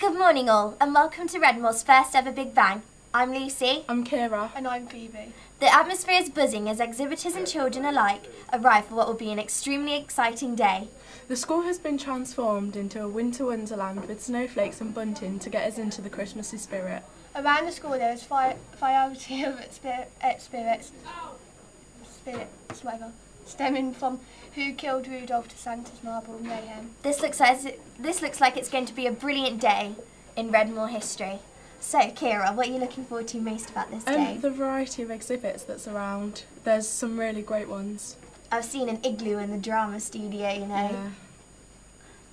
Good morning all, and welcome to Redmoor's first ever Big Bang. I'm Lucy. I'm Kira. And I'm Phoebe. The atmosphere is buzzing as exhibitors and children alike arrive for what will be an extremely exciting day. The school has been transformed into a winter wonderland with snowflakes and bunting to get us into the Christmassy spirit. Around the school there is variety of spirits, whatever, stemming from Who Killed Rudolph to Santa's Marble Mayhem. This looks like it's going to be a brilliant day in Redmoor history. So, Kira, what are you looking forward to most about this day? The variety of exhibits that's around. There's some really great ones. I've seen an igloo in the drama studio, you know. Yeah.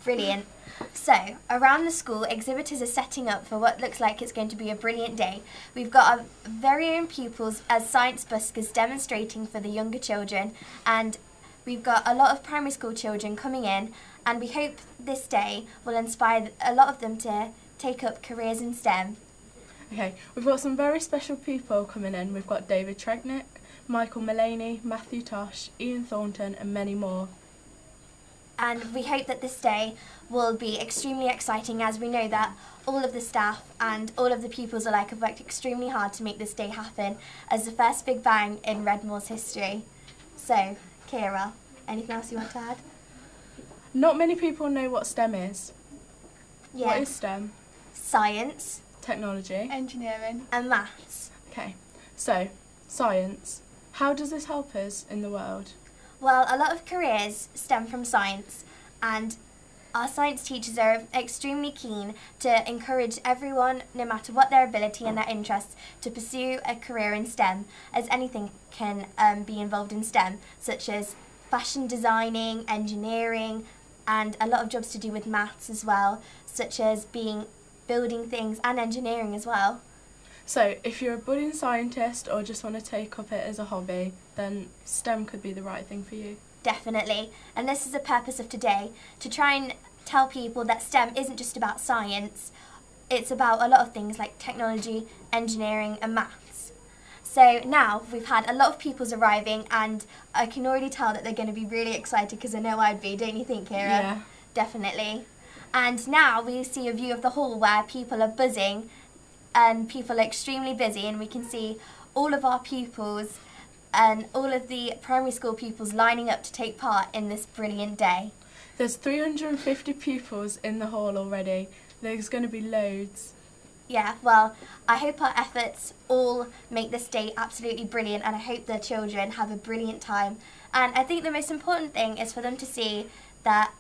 Brilliant. So, around the school, exhibitors are setting up for what looks like it's going to be a brilliant day. We've got our very own pupils as science buskers demonstrating for the younger children, and we've got a lot of primary school children coming in, and we hope this day will inspire a lot of them to take up careers in STEM. Okay, we've got some very special people coming in. We've got David Tregnick, Michael Mullaney, Matthew Tosh, Ian Thornton and many more. And we hope that this day will be extremely exciting, as we know that all of the staff and all of the pupils alike have worked extremely hard to make this day happen as the first Big Bang in Redmoor's history. So, Kira, anything else you want to add? Not many people know what STEM is. Yeah. What is STEM? Science. Technology. Engineering. And maths. Okay, so science. How does this help us in the world? Well, a lot of careers stem from science, and our science teachers are extremely keen to encourage everyone, no matter what their ability and their interests, to pursue a career in STEM, as anything can be involved in STEM, such as fashion designing, engineering, and a lot of jobs to do with maths as well, such as building things and engineering as well. So, if you're a budding scientist or just want to take up it as a hobby, then STEM could be the right thing for you. Definitely. And this is the purpose of today, to try and tell people that STEM isn't just about science, it's about a lot of things like technology, engineering and maths. So now we've had a lot of pupils arriving, and I can already tell that they're going to be really excited, because I know I'd be, don't you think, Kira? Yeah. Definitely. And now we see a view of the hall where people are buzzing and people are extremely busy, and we can see all of our pupils and all of the primary school pupils lining up to take part in this brilliant day. There's 350 pupils in the hall already. There's going to be loads. Yeah, well, I hope our efforts all make this day absolutely brilliant, and I hope the children have a brilliant time. And I think the most important thing is for them to see that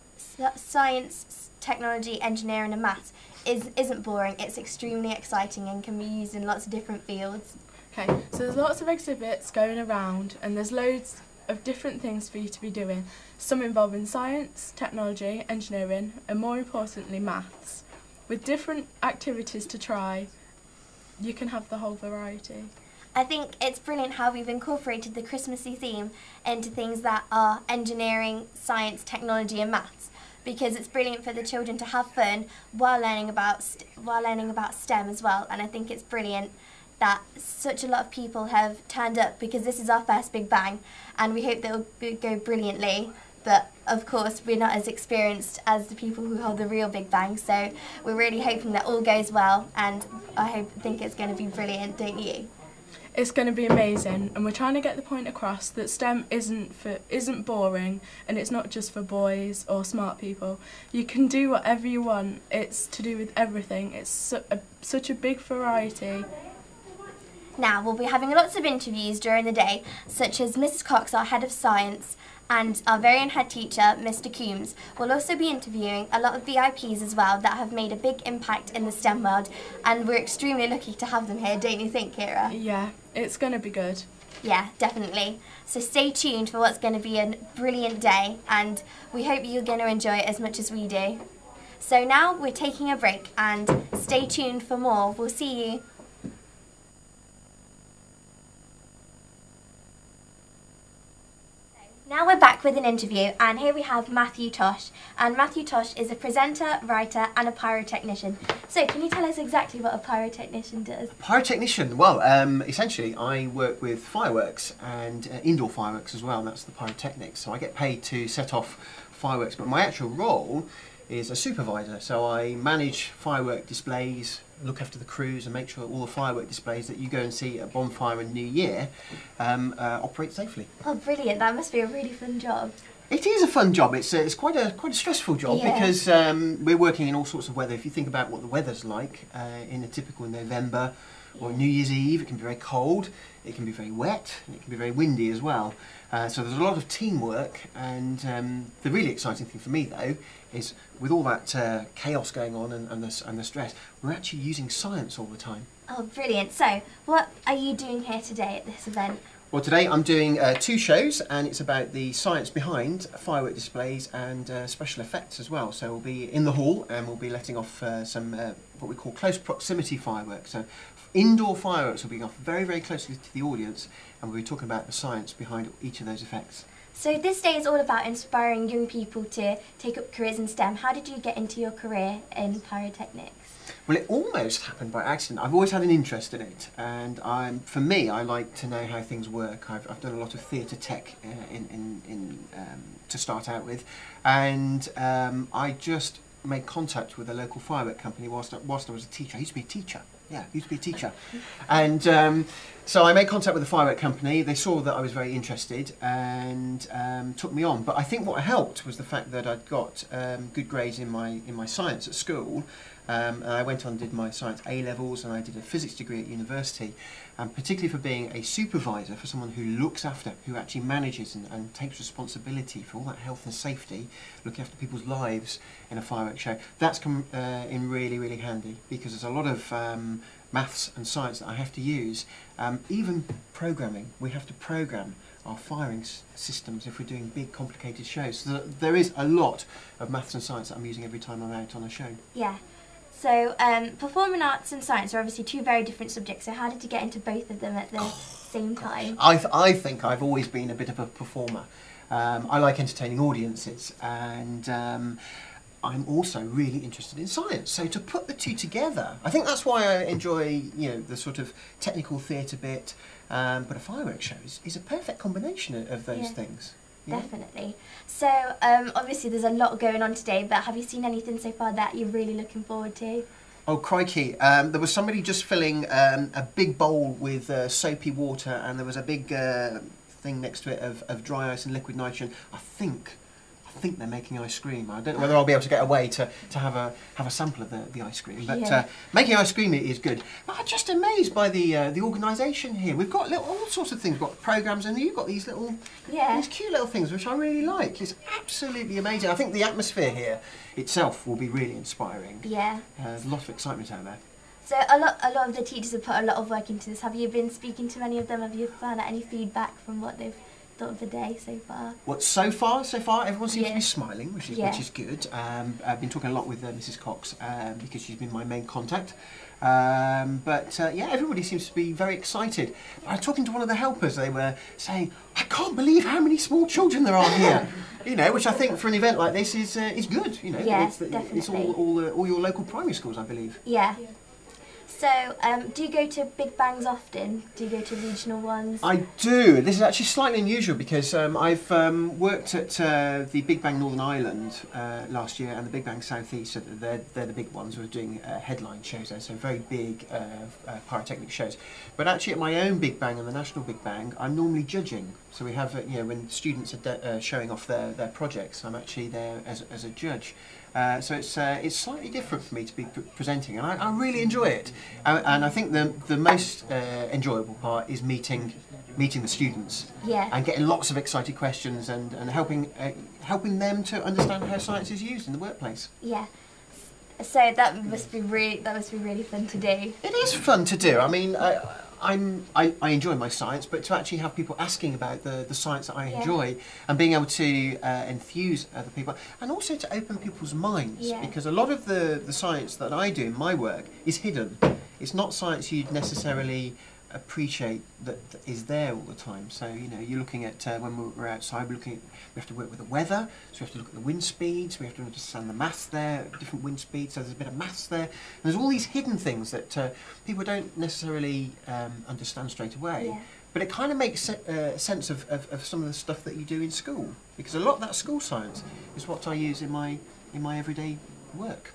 science, technology, engineering and maths isn't boring. It's extremely exciting and can be used in lots of different fields. Okay, so there's lots of exhibits going around, and there's loads of different things for you to be doing. Some involving science, technology, engineering and more importantly maths. With different activities to try, you can have the whole variety. I think it's brilliant how we've incorporated the Christmassy theme into things that are engineering, science, technology and maths, because it's brilliant for the children to have fun while learning about STEM as well. And I think it's brilliant that such a lot of people have turned up, because this is our first Big Bang, and we hope that it'll go brilliantly. But of course we're not as experienced as the people who hold the real Big Bang, so we're really hoping that all goes well, and I think it's going to be brilliant, don't you? It's going to be amazing, and we're trying to get the point across that STEM isn't boring, and it's not just for boys or smart people. You can do whatever you want. It's to do with everything. It's such a big variety. Now, we'll be having lots of interviews during the day, such as Mrs. Cox, our head of science, and our very own head teacher, Mr. Coombs. We'll also be interviewing a lot of VIPs as well that have made a big impact in the STEM world, and we're extremely lucky to have them here, don't you think, Kira? Yeah, it's going to be good. Yeah, definitely. So stay tuned for what's going to be a brilliant day, and we hope you're going to enjoy it as much as we do. So now we're taking a break, and stay tuned for more. We'll see you. Now we're back with an interview, and here we have Matthew Tosh. And Matthew Tosh is a presenter, writer and a pyrotechnician. So can you tell us exactly what a pyrotechnician does? Pyrotechnician, well, essentially I work with fireworks and indoor fireworks as well, and that's the pyrotechnics. So I get paid to set off fireworks, but my actual role is a supervisor. So I manage firework displays, look after the crews and make sure all the firework displays that you go and see at Bonfire and New Year operate safely. Oh, brilliant. That must be a really fun job. It is a fun job. It's quite a stressful job because we're working in all sorts of weather. If you think about what the weather's like in a typical November or New Year's Eve, it can be very cold, it can be very wet, and it can be very windy as well. So there's a lot of teamwork, and the really exciting thing for me though is with all that chaos going on and the stress, we're actually using science all the time. Oh, brilliant. So, what are you doing here today at this event? Well, today I'm doing 2 shows, and it's about the science behind firework displays and special effects as well. So we'll be in the hall and we'll be letting off some what we call close proximity fireworks. So indoor fireworks will be off very, very closely to the audience, and we'll be talking about the science behind each of those effects. So this day is all about inspiring young people to take up careers in STEM. How did you get into your career in pyrotechnics? Well, it almost happened by accident. I've always had an interest in it, and for me, I like to know how things work. I've done a lot of theatre tech to start out with, and I just made contact with a local firework company whilst I was a teacher. I used to be a teacher. Yeah, used to be a teacher. And so I made contact with the firework company. They saw that I was very interested and took me on. But I think what helped was the fact that I'd got good grades in my science at school. And I went on and did my science A-levels, and I did a physics degree at university. And particularly for being a supervisor, for someone who looks after, who actually manages and takes responsibility for all that health and safety, looking after people's lives in a fireworks show, that's come in really, really handy, because there's a lot of maths and science that I have to use. Even programming, we have to program our firing systems if we're doing big, complicated shows. So there is a lot of maths and science that I'm using every time I'm out on a show. Yeah. So performing arts and science are obviously 2 very different subjects. So how did you get into both of them at the same time? I think I've always been a bit of a performer. I like entertaining audiences, and I'm also really interested in science. So to put the 2 together, I think that's why I enjoy, the sort of technical theatre bit. But a fireworks show is a perfect combination of those things. Yeah. Definitely. So obviously there's a lot going on today, but have you seen anything so far that you're really looking forward to? Oh, crikey. There was somebody just filling a big bowl with soapy water, and there was a big thing next to it of dry ice and liquid nitrogen. I think they're making ice cream. I don't know whether I'll be able to get away to have a sample of the ice cream. But making ice cream is good. But I'm just amazed by the organisation here. We've got all sorts of things. We've got programmes, and you've got these these cute little things which I really like. It's absolutely amazing. I think the atmosphere here itself will be really inspiring. Yeah. There's a lot of excitement out there. So a lot of the teachers have put a lot of work into this. Have you been speaking to any of them? Have you found out any feedback from what they've thought of the day so far? What, so far, everyone seems to be smiling, which is good. I've been talking a lot with Mrs. Cox because she's been my main contact. But everybody seems to be very excited. I was talking to one of the helpers. They were saying, "I can't believe how many small children there are here." Which I think for an event like this is good. Yeah, it's all your local primary schools, I believe. Yeah. So, do you go to Big Bangs often? Do you go to regional ones? I do. This is actually slightly unusual because I've worked at the Big Bang Northern Ireland last year and the Big Bang South East. So they're the big ones. We're doing headline shows there, so very big pyrotechnic shows. But actually at my own Big Bang and the National Big Bang, I'm normally judging. So we have, when students are showing off their projects, I'm actually there as a judge. So it's slightly different for me to be presenting, and I really enjoy it. And I think the most enjoyable part is meeting the students and getting lots of excited questions and helping them to understand how science is used in the workplace. Yeah. So that must be really fun to do. It is fun to do. I mean, I enjoy my science, but to actually have people asking about the science that I enjoy and being able to enthuse other people, and also to open people's minds, because a lot of the science that I do in my work is hidden. It's not science you'd necessarily appreciate that is there all the time. So you're looking at when we're outside, we have to work with the weather, so we have to look at the wind speeds, we have to understand the maths there, different wind speeds, so there's a bit of maths there, and there's all these hidden things that people don't necessarily understand straight away. But it kind of makes sense of some of the stuff that you do in school, because a lot of that school science is what I use in my in my everyday work.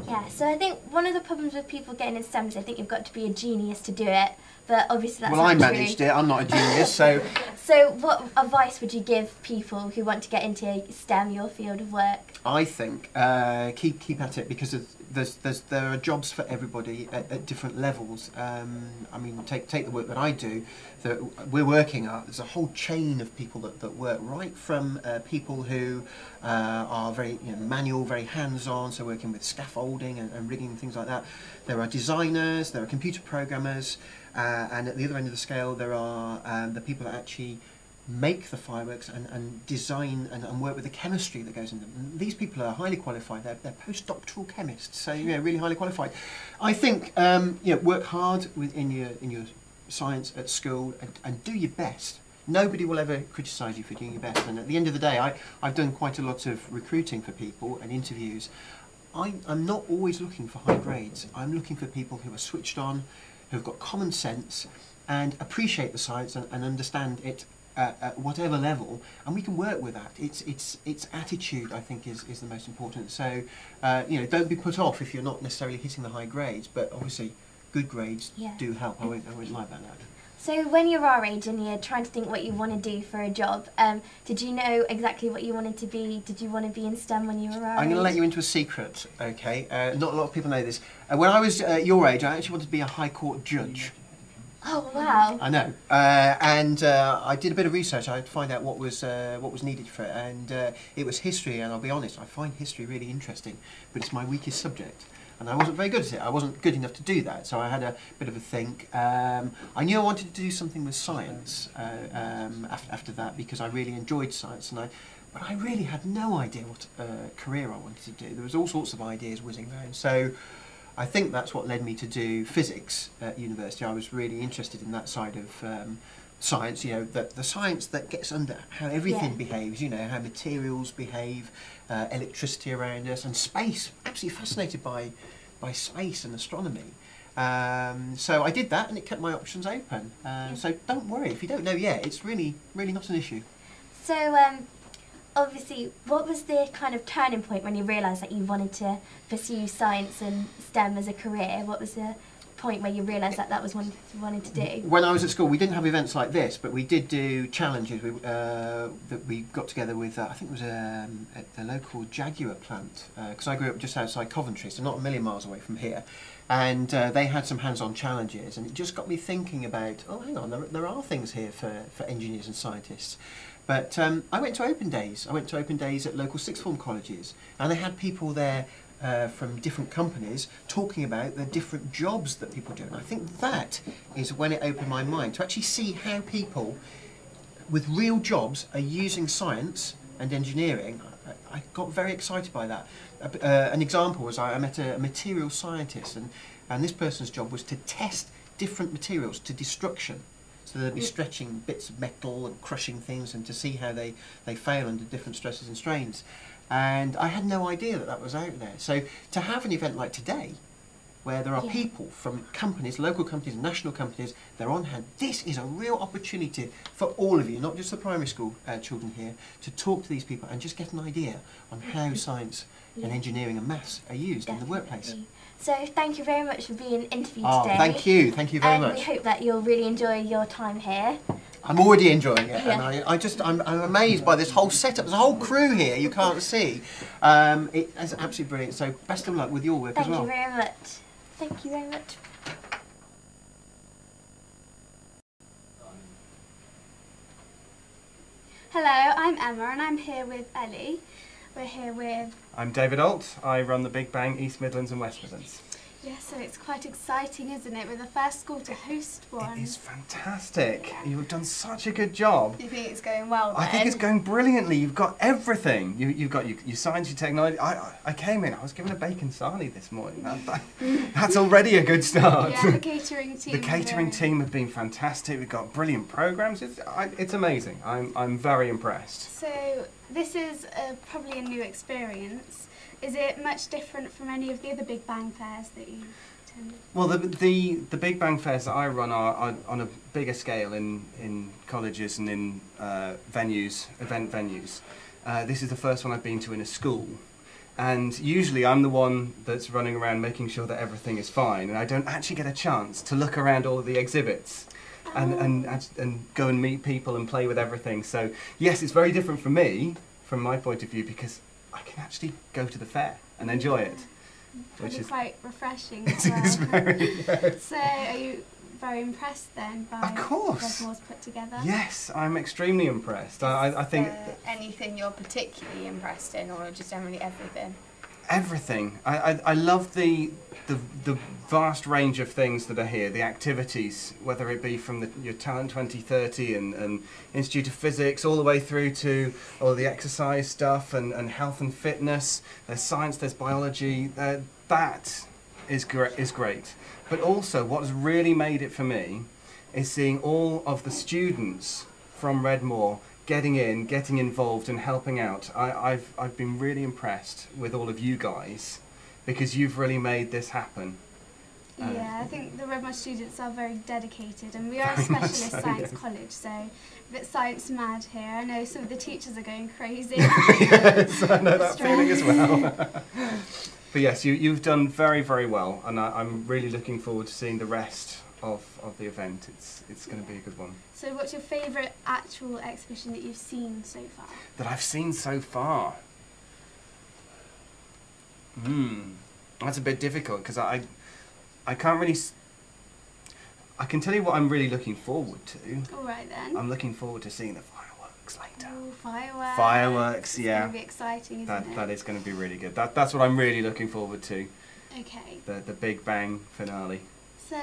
Yeah, so I think one of the problems with people getting into STEM is they think you've got to be a genius to do it, but obviously that's Well, not I true. managed it. I'm not a genius, so So what advice would you give people who want to get into STEM, your field of work? I think keep at it, because there are jobs for everybody at different levels. I mean, take the work that I do, that we're working at. There's a whole chain of people that work, right from people who are very manual, very hands-on, so working with scaffolding and rigging and things like that. There are designers, there are computer programmers, and at the other end of the scale there are the people that actually make the fireworks and design and work with the chemistry that goes into them. These people are highly qualified. They're postdoctoral chemists, so really highly qualified. I think work hard in your science at school and do your best. Nobody will ever criticise you for doing your best. And at the end of the day, I've done quite a lot of recruiting for people and interviews. I'm not always looking for high grades. I'm looking for people who are switched on, who've got common sense and appreciate the science and understand it at whatever level, and we can work with that. It's attitude, I think, is the most important. So don't be put off if you're not necessarily hitting the high grades, but obviously good grades do help. I won't lie about that. So when you're our age and you're trying to think what you want to do for a job, did you know exactly what you wanted to be? Did you want to be in STEM when you were our age? I'm going to let you into a secret, okay? Not a lot of people know this. When I was your age, I actually wanted to be a High Court judge. Oh wow! I know, and I did a bit of research. I had to find out what was needed for it, and it was history. And I'll be honest, I find history really interesting, but it's my weakest subject, and I wasn't very good at it. I wasn't good enough to do that, so I had a bit of a think. I knew I wanted to do something with science after that, because I really enjoyed science, but I really had no idea what career I wanted to do. There was all sorts of ideas whizzing around, so I think that's what led me to do physics at university. I was really interested in that side of science, the science that gets under how everything behaves, how materials behave, electricity around us, and space. Absolutely fascinated by space and astronomy. So I did that, and it kept my options open. So don't worry, if you don't know yet, it's really not an issue. So obviously, what was the kind of turning point when you realised that you wanted to pursue science and STEM as a career? What was the point where you realised that was what you wanted to do? When I was at school, we didn't have events like this, but we did do challenges that we got together with, I think it was at the local Jaguar plant, because I grew up just outside Coventry, so not a million miles away from here. And they had some hands-on challenges, and it just got me thinking about, oh, hang on, there are things here for engineers and scientists. But I went to open days. I went to open days at local sixth form colleges, and they had people there from different companies talking about the different jobs that people do. And I think that is when it opened my mind to actually see how people with real jobs are using science and engineering. I got very excited by that. An example was I met a material scientist, and this person's job was to test different materials to destruction. So they'd be stretching bits of metal and crushing things, and to see how they fail under different stresses and strains. And I had no idea that was out there. So to have an event like today, where there are people from companies, local companies, national companies, they're on hand. This is a real opportunity for all of you, not just the primary school children here, to talk to these people and just get an idea on how science and engineering and maths are used in the workplace. So thank you very much for being interviewed today. Thank you very much. And we hope that you'll really enjoy your time here. I'm already enjoying it, and I'm amazed by this whole setup. There's a whole crew here you can't see. It's absolutely brilliant. So best of luck with your work as well. Thank you very much. Thank you very much. Hello, I'm Emma and I'm here with Ellie. We're here with... I'm David Alt. I run the Big Bang East Midlands and West Midlands. Yeah, so it's quite exciting, isn't it? We're the first school to host one. It is fantastic. You've done such a good job. Do you think it's going well then? I think it's going brilliantly. You've got everything. You've got your science, your technology. I came in, I was given a bacon sarnie this morning. That's already a good start. Yeah, the catering team. The catering team have been fantastic. We've got brilliant programmes. It's amazing. I'm very impressed. So this is probably a new experience. Is it much different from any of the other Big Bang fairs that you attended? Well, the Big Bang fairs that I run are on a bigger scale in colleges and in event venues. This is the first one I've been to in a school, And usually I'm the one that's running around making sure that everything is fine, and I don't actually get a chance to look around all of the exhibits and go and meet people and play with everything. So yes, it's very different for me, from my point of view, because I can actually go to the fair and enjoy it. Which Which is quite refreshing it's, as well. it's very, yes. So are you very impressed then by Of course. Redmoor's put together? Yes, I'm extremely impressed. I think anything you're particularly impressed in, or just generally everything? everything. I love the vast range of things that are here, the activities, whether it be from your Talent 2030 and Institute of Physics, all the way through to all the exercise stuff and health and fitness. There's science, there's biology. That is great. But also, what has really made it for me is seeing all of the students from Redmoor getting in, getting involved and helping out. I've been really impressed with all of you guys, because you've really made this happen. Yeah, I think the Redmoor students are very dedicated, and we are a specialist science college, so a bit science mad here. I know some of the teachers are going crazy. Yes, I know that feeling as well. But yes, you've done very, very well, and I'm really looking forward to seeing the rest of the event. It's going to be a good one. So what's your favourite actual exhibition that you've seen so far? That I've seen so far? That's a bit difficult, because I can't really... I can tell you what I'm really looking forward to. All right then. I'm looking forward to seeing the fireworks later. Ooh, fireworks. Fireworks, It's yeah. going to be exciting, isn't it? That is going to be really good. That's what I'm really looking forward to. Okay. The Big Bang finale. So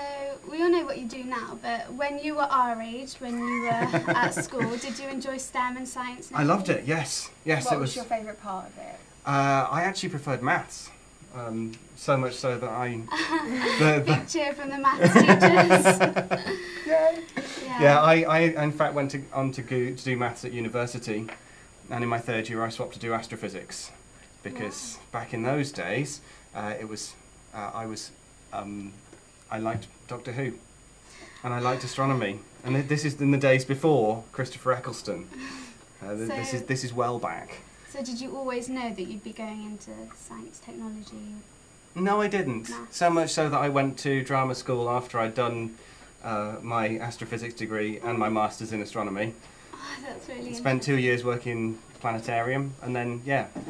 we all know what you do now, but when you were our age, when you were at school, did you enjoy STEM and science? And I loved it. Yes, yes. What it was your favourite part of it? I actually preferred maths. So much so that Big cheer from the maths teachers. Yeah, I in fact went on to do maths at university, and in my third year I swapped to do astrophysics, because back in those days I liked Doctor Who, and I liked astronomy, and this is in the days before Christopher Eccleston. This is well back. So did you always know that you'd be going into science, technology? No, I didn't. Maths. So much so that I went to drama school after I'd done my astrophysics degree and my master's in astronomy. Oh, that's really Spent 2 years working in planetarium, and then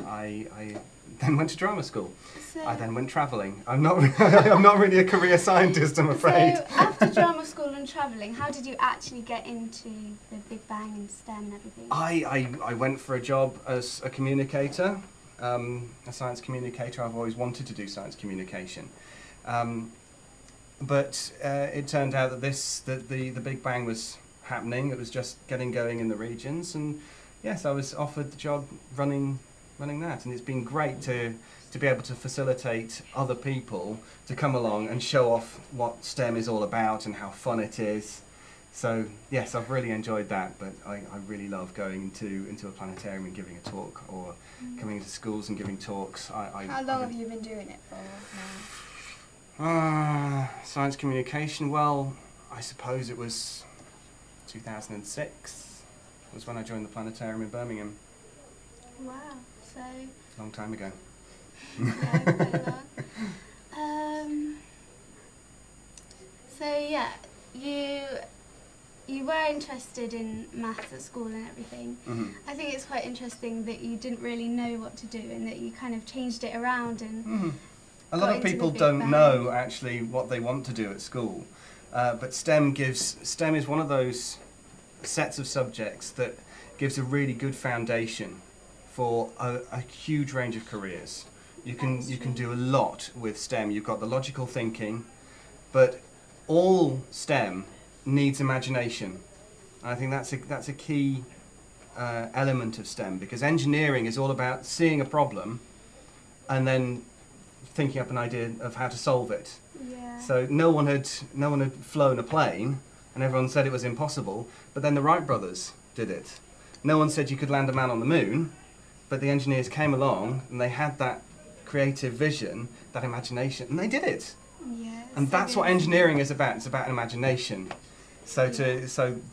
I then went to drama school. So, I then went travelling. I'm not I'm not really a career scientist, I'm afraid. So after drama school and travelling, how did you actually get into the Big Bang and STEM and everything? I went for a job as a communicator, a science communicator. I've always wanted to do science communication. But it turned out that the Big Bang was happening. It was just getting going in the regions, and yes, I was offered the job running that, and it's been great to be able to facilitate other people to come along and show off what STEM is all about and how fun it is. So yes, I've really enjoyed that, but I really love going into a planetarium and giving a talk, or coming into schools and giving talks. How long have you been doing it for now? Science communication, well, I suppose it was 2006 was when I joined the planetarium in Birmingham. Wow, so... Long time ago. Yeah, quite long. So yeah, you were interested in maths at school and everything. Mm-hmm. I think it's quite interesting that you didn't really know what to do, and that you kind of changed it around and... Mm-hmm. A got lot of into the people Big don't Bang. know actually what they want to do at school, but STEM is one of those sets of subjects that gives a really good foundation for a huge range of careers. You can do a lot with STEM. You've got the logical thinking, but all STEM needs imagination. I think that's a key element of STEM, because engineering is all about seeing a problem and then thinking up an idea of how to solve it. Yeah. So no one had flown a plane, and everyone said it was impossible, but then the Wright brothers did it. No one said you could land a man on the moon, but the engineers came along and they had that creative vision, that imagination, and they did it. Yeah, And so that's what good. engineering is about. It's about imagination. So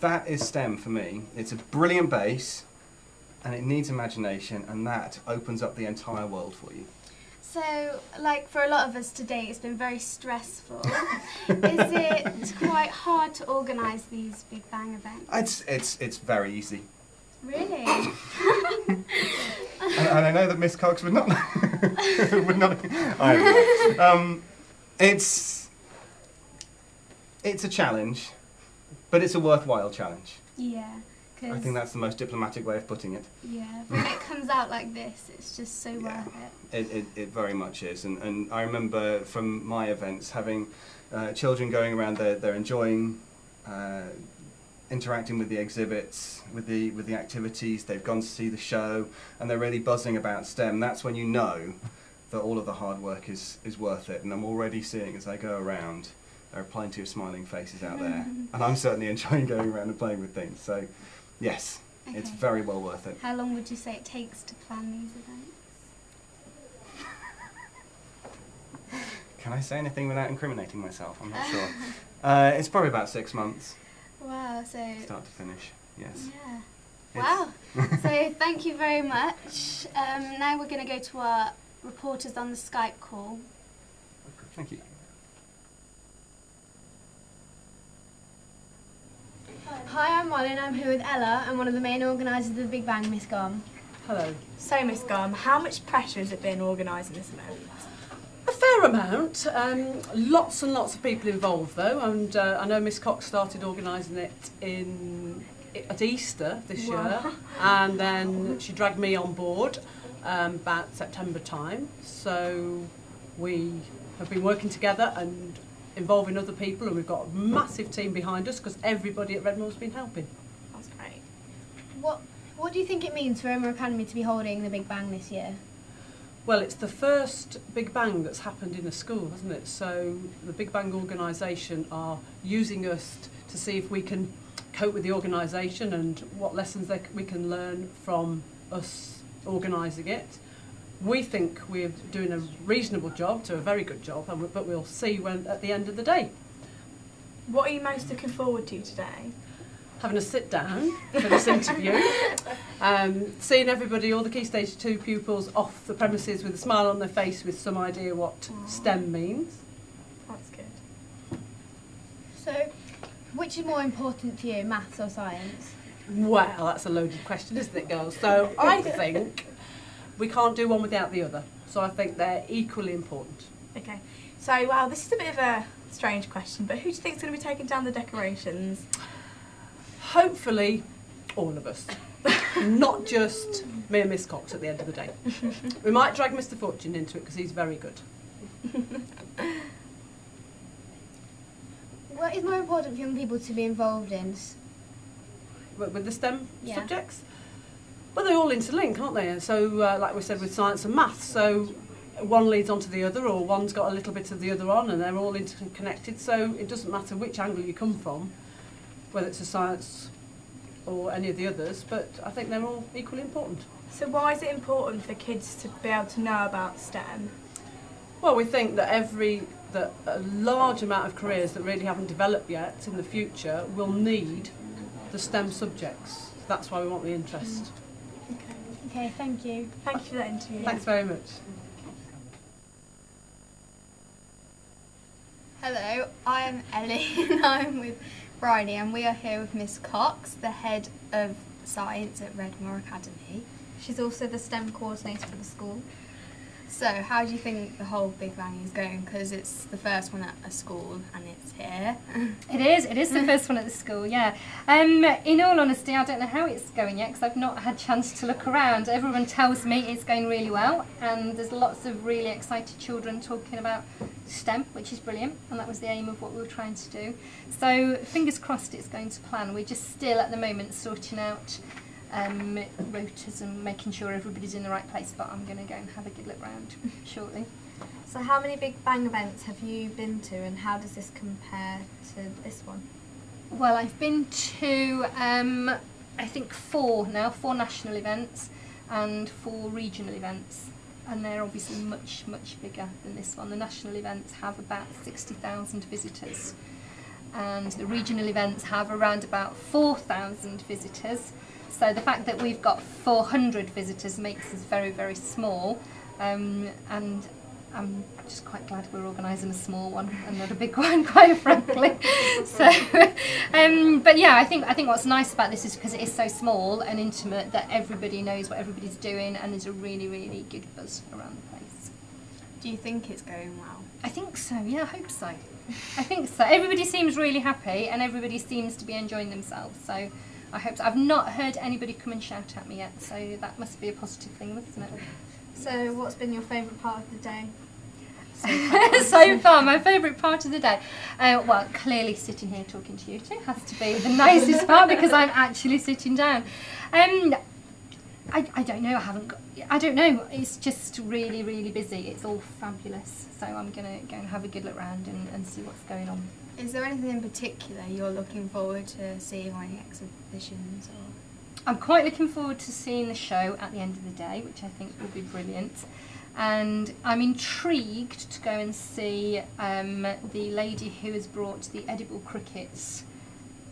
that is STEM for me. It's a brilliant base, and it needs imagination, and that opens up the entire world for you. So, like for a lot of us today, it's been very stressful. Is it quite hard to organise these Big Bang events? It's very easy. Really? And I know that Miss Cox would not. would not. It's a challenge, but it's a worthwhile challenge. Yeah. I think that's the most diplomatic way of putting it. Yeah, when it comes out like this, it's just so worth it. It very much is, and I remember from my events having children going around, they're enjoying interacting with the exhibits, with the activities, they've gone to see the show, and they're really buzzing about STEM. That's when you know that all of the hard work is worth it, and I'm already seeing as I go around, there are plenty of smiling faces out there, and I'm certainly enjoying going around and playing with things, so yes, Okay. it's very well worth it. How long would you say it takes to plan these events? Can I say anything without incriminating myself? I'm not sure. It's probably about 6 months, Wow, so... start to finish, yes. Yeah. It's- Wow. So thank you very much. Now we're going to go to our reporters on the Skype call. Thank you. Hi, I'm Molly and I'm here with Ella. I'm one of the main organisers of the Big Bang, Miss Gom. Hello. So, Miss Gum, how much pressure has it been organising this event? A fair amount. Lots and lots of people involved though, and I know Miss Cox started organising it at Easter this year, and then she dragged me on board about September time. So we have been working together and involving other people, and we've got a massive team behind us because everybody at Redmoor has been helping. That's great. What do you think it means for Redmoor Academy to be holding the Big Bang this year? Well, it's the first Big Bang that's happened in a school, hasn't it? So the Big Bang organisation are using us to see if we can cope with the organisation and what lessons we can learn from us organising it. We think we're doing a reasonable job to a very good job, but we'll see when at the end of the day. What are you most looking forward to today? Having a sit down for this interview, seeing everybody, all the Key Stage 2 pupils off the premises with a smile on their face with some idea what STEM means. That's good. So, which is more important to you, maths or science? Well, that's a loaded question, isn't it, girls? So I think we can't do one without the other. So I think they're equally important. Okay. So, wow, this is a bit of a strange question, but who do you think is going to be taking down the decorations? Hopefully, all of us. Not just me and Miss Cox at the end of the day. We might drag Mr. Fortune into it because he's very good. What is more important for young people to be involved in? With the STEM Yeah. subjects? Well, they all interlink, aren't they? And so, like we said, with science and maths, so one leads on to the other, or one's got a little bit of the other on, and they're all interconnected, so it doesn't matter which angle you come from, whether it's a science or any of the others, but I think they're all equally important. So why is it important for kids to be able to know about STEM? Well, we think that a large amount of careers that really haven't developed yet in the future will need the STEM subjects. That's why we want the interest. Okay, thank you. Thank you for that interview. Thanks very much. Hello, I am Ellie and I'm with Bridie and we are here with Miss Cox, the head of science at Redmoor Academy. She's also the STEM coordinator for the school. So how do you think the whole Big Bang is going? Because it's the first one at a school and it's here. It is the first one at the school, yeah. In all honesty, I don't know how it's going yet because I've not had a chance to look around. Everyone tells me it's going really well, and there's lots of really excited children talking about STEM, which is brilliant, and that was the aim of what we were trying to do. So fingers crossed it's going to plan. We're just still at the moment sorting out rotas and making sure everybody's in the right place, but I'm going to go and have a good look round shortly. So how many Big Bang events have you been to and how does this compare to this one? Well, I've been to I think four national events and 4 regional events, and they're obviously much bigger than this one. The national events have about 60,000 visitors and the regional events have around about 4,000 visitors. So the fact that we've got 400 visitors makes us very, very small, and I'm just quite glad we're organising a small one and not a big one, quite frankly. So, but yeah, I think what's nice about this is because it is so small and intimate that everybody knows what everybody's doing, and there's a really, really good buzz around the place. Do you think it's going well? I think so. Yeah, I hope so. I think so. Everybody seems really happy, and everybody seems to be enjoying themselves. So I hope so. I've not heard anybody come and shout at me yet, so that must be a positive thing, mustn't it? So what's been your favourite part of the day? So far, my favourite part of the day, well, clearly sitting here talking to you two has to be the nicest part because I'm actually sitting down. I don't know, I don't know, it's just really, really busy. It's all fabulous, so I'm going to go and have a good look around and see what's going on. Is there anything in particular you're looking forward to seeing on any exhibitions? Or? I'm quite looking forward to seeing the show at the end of the day, which I think will be brilliant. And I'm intrigued to go and see the lady who has brought the edible crickets.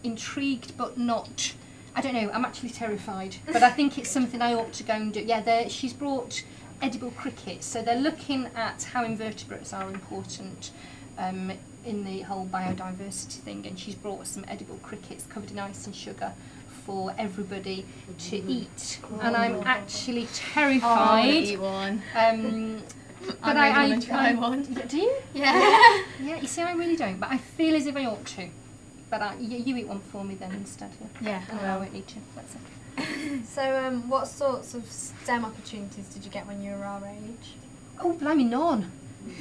Intrigued but not, I don't know, I'm actually terrified, but I think it's something I ought to go and do. Yeah, she's brought edible crickets, so they're looking at how invertebrates are important in the whole biodiversity thing, and she's brought some edible crickets covered in ice and sugar for everybody to eat, and I'm actually terrified. I want to eat one. But I want to try one. Do you? Yeah. Yeah. You see, I really don't, but I feel as if I ought to. But you eat one for me then instead. Yeah. And I won't eat you. That's okay. So what sorts of STEM opportunities did you get when you were our age? Oh, blimey, none.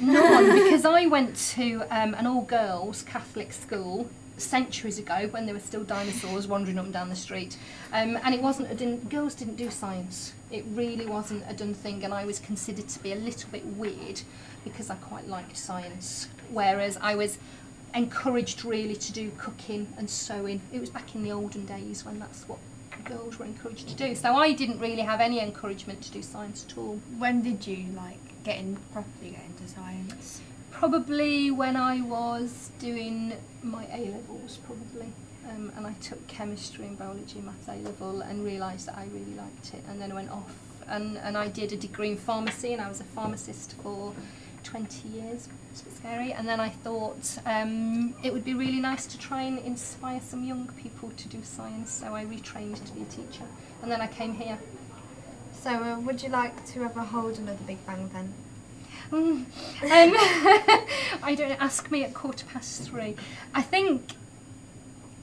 None, because I went to an all-girls Catholic school centuries ago when there were still dinosaurs wandering up and down the street, and it wasn't girls didn't do science. It really wasn't a done thing, and I was considered to be a little bit weird because I quite liked science, whereas I was encouraged really to do cooking and sewing. It was back in the olden days when that's what girls were encouraged to do, so I didn't really have any encouragement to do science at all. When did you properly get into science? Probably when I was doing my A-levels, probably. And I took chemistry and biology and maths A-level and realised that I really liked it, and then I went off and I did a degree in pharmacy, and I was a pharmacist for 20 years. It's a bit scary. And then I thought it would be really nice to try and inspire some young people to do science, so I retrained to be a teacher, and then I came here. So would you like to ever hold another Big Bang then? I don't know, ask me at 3:15.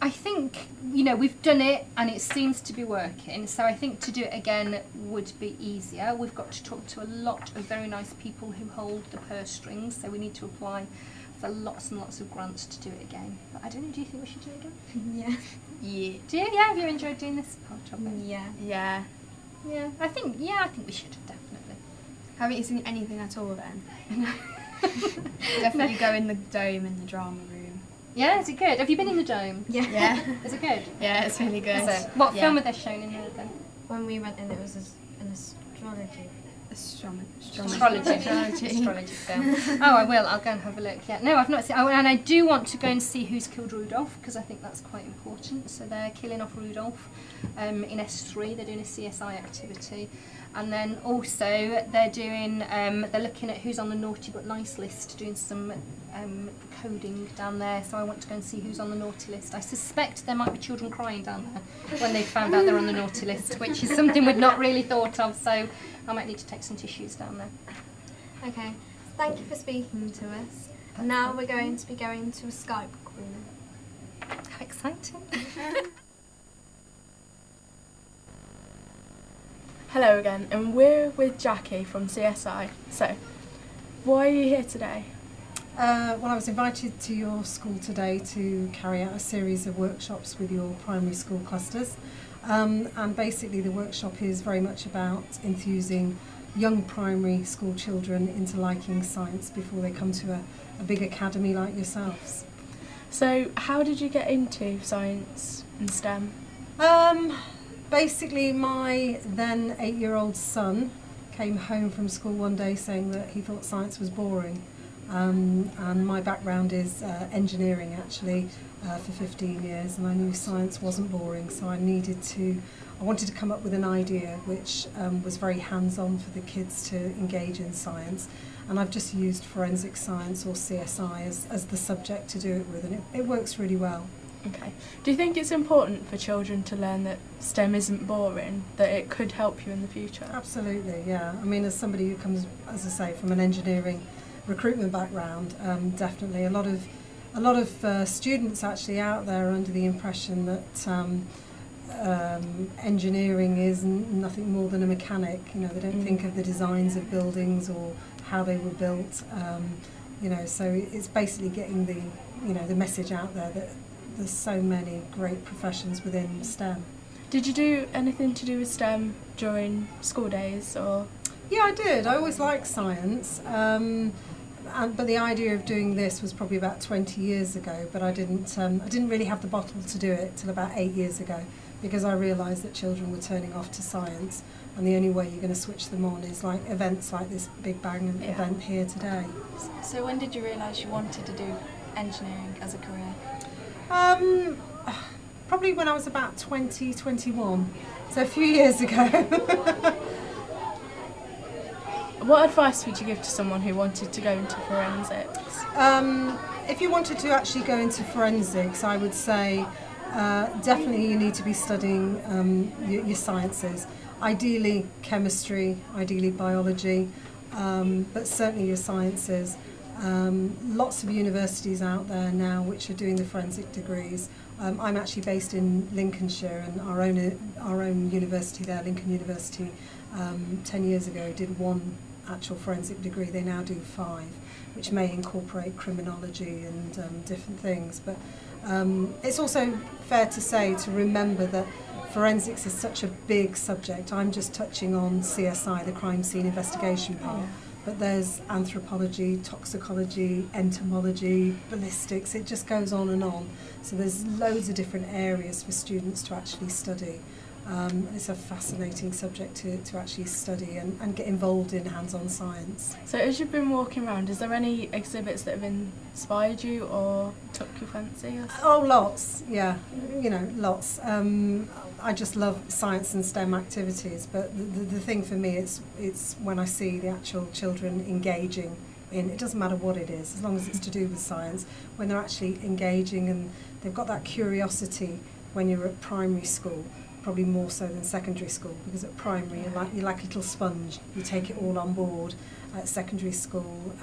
I think, you know, we've done it and it seems to be working, so I think to do it again would be easier. We've got to talk to a lot of very nice people who hold the purse strings, so we need to apply for lots and lots of grants to do it again. But I don't know, do you think we should do it again? Yeah. Yeah. Do you? Yeah, have you enjoyed doing this part of it? Yeah. Yeah. Yeah, I think we should, definitely. Haven't you seen anything at all then? Definitely go in the dome in the drama room. Yeah, is it good? Have you been in the dome? Yeah. Yeah. Is it good? Yeah, it's really good. Is it? What Yeah. film are they shown in there then? When we went in, it was an astrology. Astrology film. Oh, I will. I'll go and have a look. Yeah. No, I've not seen. Oh, and I do want to go and see Who's Killed Rudolph, because I think that's quite important. So they're killing off Rudolph in S3. They're doing a CSI activity, and then also they're doing. They're looking at who's on the naughty but nice list, doing some coding down there. So I want to go and see who's on the naughty list. I suspect there might be children crying down there when they found out they're on the naughty list, which is something we'd not really thought of. So I might need to take some tissues down there. Okay, thank you for speaking to us. Now we're going to be going to a Skype call. How exciting. Hello again, and we're with Jackie from CSI. So, why are you here today? Well, I was invited to your school today to carry out a series of workshops with your primary school clusters. And basically the workshop is very much about enthusing young primary school children into liking science before they come to a big academy like yourselves. So, how did you get into science and STEM? Basically, my then 8-year-old son came home from school one day saying that he thought science was boring. And my background is engineering actually for 15 years, and I knew science wasn't boring, so I wanted to come up with an idea which was very hands-on for the kids to engage in science, and I've just used forensic science or CSI as the subject to do it with, and it works really well. Okay. Do you think it's important for children to learn that STEM isn't boring, that it could help you in the future? Absolutely, yeah. I mean, as somebody who comes, as I say, from an engineering recruitment background, definitely a lot of students actually out there are under the impression that engineering is nothing more than a mechanic. You know, they don't think of the designs of buildings or how they were built. You know, so it's basically getting the message out there that there's so many great professions within STEM. Did you do anything to do with STEM during school days, or? Yeah, I did. I always liked science, but the idea of doing this was probably about 20 years ago. But I didn't really have the bottle to do it till about 8 years ago, because I realised that children were turning off to science, and the only way you're going to switch them on is like events like this Big Bang event here today. So when did you realise you wanted to do engineering as a career? Probably when I was about 20, 21, so a few years ago. What advice would you give to someone who wanted to go into forensics? If you wanted to actually go into forensics, I would say definitely you need to be studying your sciences. Ideally chemistry, ideally biology, but certainly your sciences. Lots of universities out there now which are doing the forensic degrees. I'm actually based in Lincolnshire, and our own university there, Lincoln University, 10 years ago did one actual forensic degree. They now do 5, which may incorporate criminology and different things. But it's also fair to say, to remember that forensics is such a big subject. I'm just touching on CSI, the crime scene investigation part. Yeah. But there's anthropology, toxicology, entomology, ballistics, it just goes on and on. So there's loads of different areas for students to actually study. It's a fascinating subject to actually study and get involved in hands-on science. So as you've been walking around, is there any exhibits that have inspired you or took your fancy? Oh, lots, yeah, you know, lots. I just love science and STEM activities, but the thing for me, it's when I see the actual children engaging in, it doesn't matter what it is, as long as it's to do with science, when they're actually engaging and they've got that curiosity when you're at primary school, probably more so than secondary school, because at primary you're like a little sponge, you take it all on board. At secondary school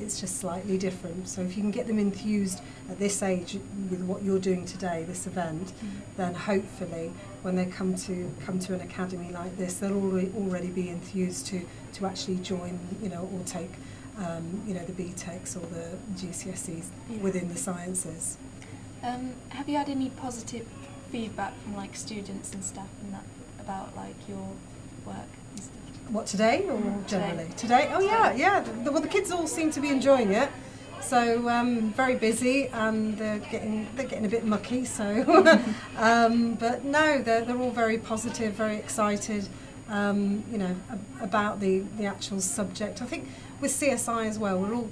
it's just slightly different, so if you can get them enthused at this age with what you're doing today, this event, then hopefully when they come to an academy like this, they'll already be enthused to actually join, you know, or take you know, the BTECs or the GCSEs within the sciences. Have you had any positive feedback from like students and stuff and that about like your work and stuff? What, today or generally? Today? Oh yeah. Well, the kids all seem to be enjoying it. So very busy, and they're getting a bit mucky. So, but no, they're all very positive, very excited. You know, about the actual subject. I think with CSI as well, we're all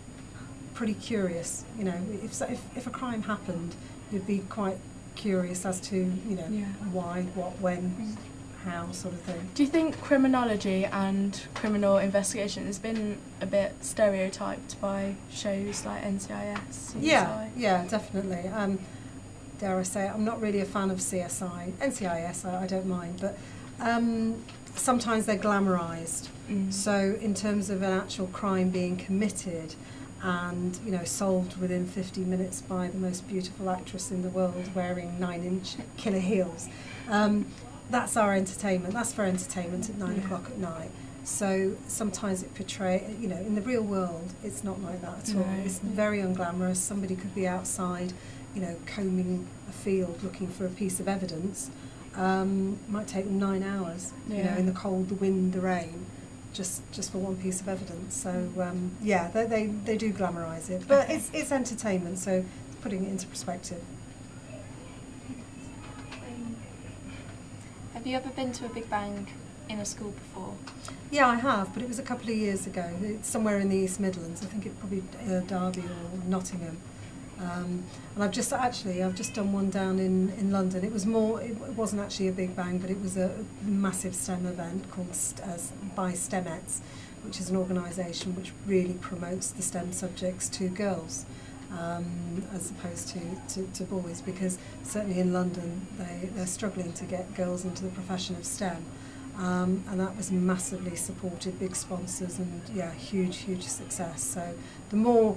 pretty curious. You know, if a crime happened, you'd be quite curious as to, you know, why, what, when, how, sort of thing. Do you think criminology and criminal investigation has been a bit stereotyped by shows like NCIS? Yeah, definitely. Dare I say it, I'm not really a fan of CSI. NCIS, I don't mind, but sometimes they're glamorised. So in terms of an actual crime being committed and, you know, solved within 50 minutes by the most beautiful actress in the world wearing 9-inch killer heels, that's our entertainment. That's for entertainment at 9 o'clock at night. So sometimes it portrays, you know, in the real world, it's not like that at all. It's very unglamorous. Somebody could be outside, you know, combing a field looking for a piece of evidence. Might take them 9 hours, you know, in the cold, the wind, the rain, just for one piece of evidence. So yeah, they do glamorise it, but it's entertainment. So putting it into perspective. Have you ever been to a Big Bang in a school before? Yeah, I have, but it was a couple of years ago. It's somewhere in the East Midlands. I think it probably Derby or Nottingham. And I've just done one down in London. It wasn't actually a big bang, but it was a massive STEM event called by STEMettes, which is an organisation which really promotes the STEM subjects to girls as opposed to boys, because certainly in London they're struggling to get girls into the profession of STEM. And that was massively supported, big sponsors, and yeah, huge success. So the more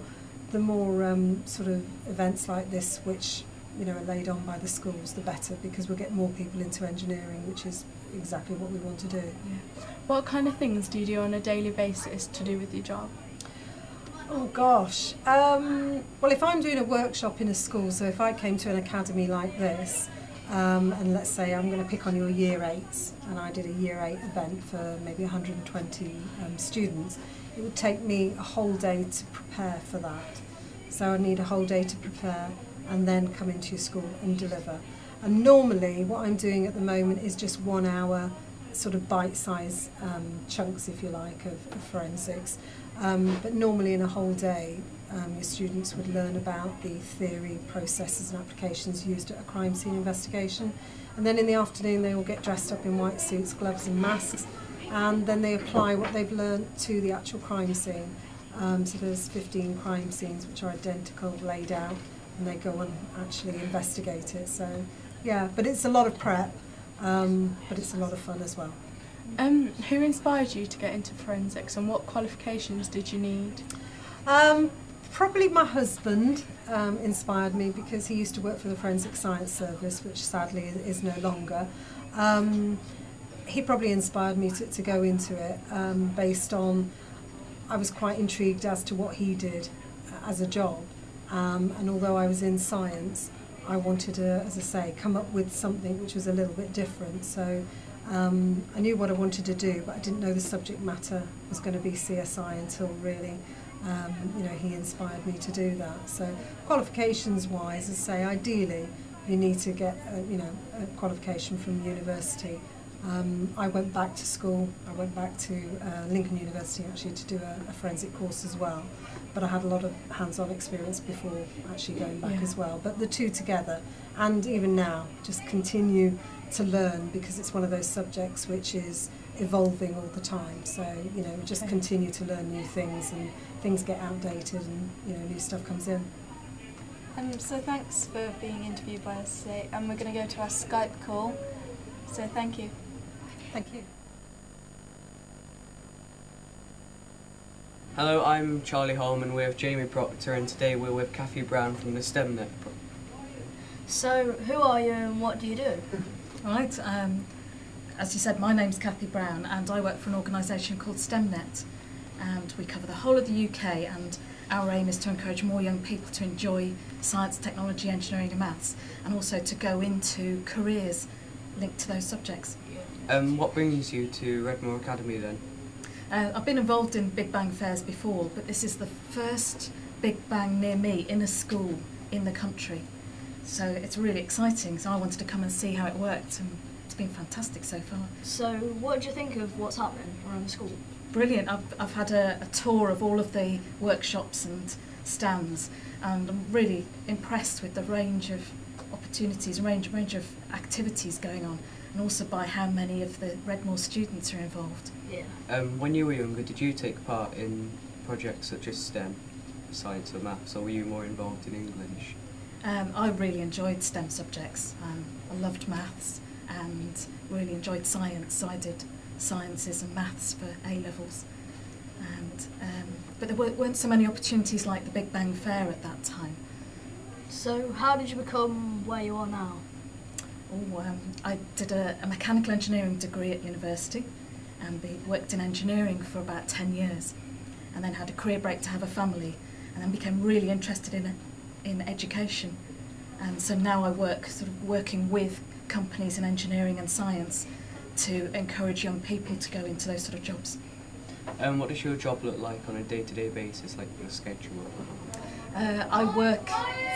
sort of events like this, which are laid on by the schools, the better, because we'll get more people into engineering, which is exactly what we want to do. Yeah. What kind of things do you do on a daily basis to do with your job? Oh gosh. Well, if I'm doing a workshop in a school, so if I came to an academy like this, and let's say I'm going to pick on your year 8s, and I did a year 8 event for maybe 120 students, it would take me a whole day to prepare for that. So I need a whole day to prepare and then come into your school and deliver. And normally what I'm doing at the moment is just 1 hour sort of bite-sized chunks, if you like, of forensics. But normally in a whole day, your students would learn about the theory, processes and applications used at a crime scene investigation. And then in the afternoon they all get dressed up in white suits, gloves and masks, and then they apply what they've learned to the actual crime scene. So there's 15 crime scenes which are identical, laid out, and they go and actually investigate it. So yeah, but it's a lot of prep, but it's a lot of fun as well. Who inspired you to get into forensics, and what qualifications did you need? Probably my husband inspired me, because he used to work for the Forensic Science Service, which sadly is no longer. He probably inspired me to go into it based on, I was quite intrigued as to what he did as a job, and although I was in science, I wanted to, as I say, come up with something which was a little bit different. So I knew what I wanted to do, but I didn't know the subject matter was going to be CSI until really he inspired me to do that. So qualifications wise, as I say, ideally you need to get a qualification from university. I went back to school. I went back to Lincoln University actually to do a forensic course as well, but I had a lot of hands-on experience before actually going back as well. But the two together, and even now, just continue to learn, because it's one of those subjects which is evolving all the time. So just continue to learn new things, and things get outdated, and new stuff comes in. So thanks for being interviewed by us today, and we're going to go to our Skype call. So thank you. Thank you. Hello, I'm Charlie Holman, we're with Jamie Proctor, and today we're with Kathy Brown from the STEMnet. So, who are you and what do you do? Right, as you said, my name's Kathy Brown, and I work for an organisation called STEMnet, and we cover the whole of the UK, and our aim is to encourage more young people to enjoy science, technology, engineering and maths, and also to go into careers linked to those subjects. What brings you to Redmoor Academy then? I've been involved in Big Bang fairs before, but this is the first Big Bang near me in a school in the country. So it's really exciting, so I wanted to come and see how it worked, and it's been fantastic so far. So what do you think of what's happening around the school? Brilliant. I've had a tour of all of the workshops and stands, and I'm really impressed with the range of opportunities, range of activities going on, and also by how many of the Redmoor students are involved. Yeah. When you were younger, did you take part in projects such as STEM, science or maths, or were you more involved in English? I really enjoyed STEM subjects. I loved maths and really enjoyed science, so I did sciences and maths for A-levels. But there weren't so many opportunities like the Big Bang Fair at that time. So how did you become where you are now? I did a mechanical engineering degree at university, and worked in engineering for about 10 years, and then had a career break to have a family, and then became really interested in education. And so now I work working with companies in engineering and science to encourage young people to go into those sort of jobs. What does your job look like on a day-to-day basis, like your schedule? I work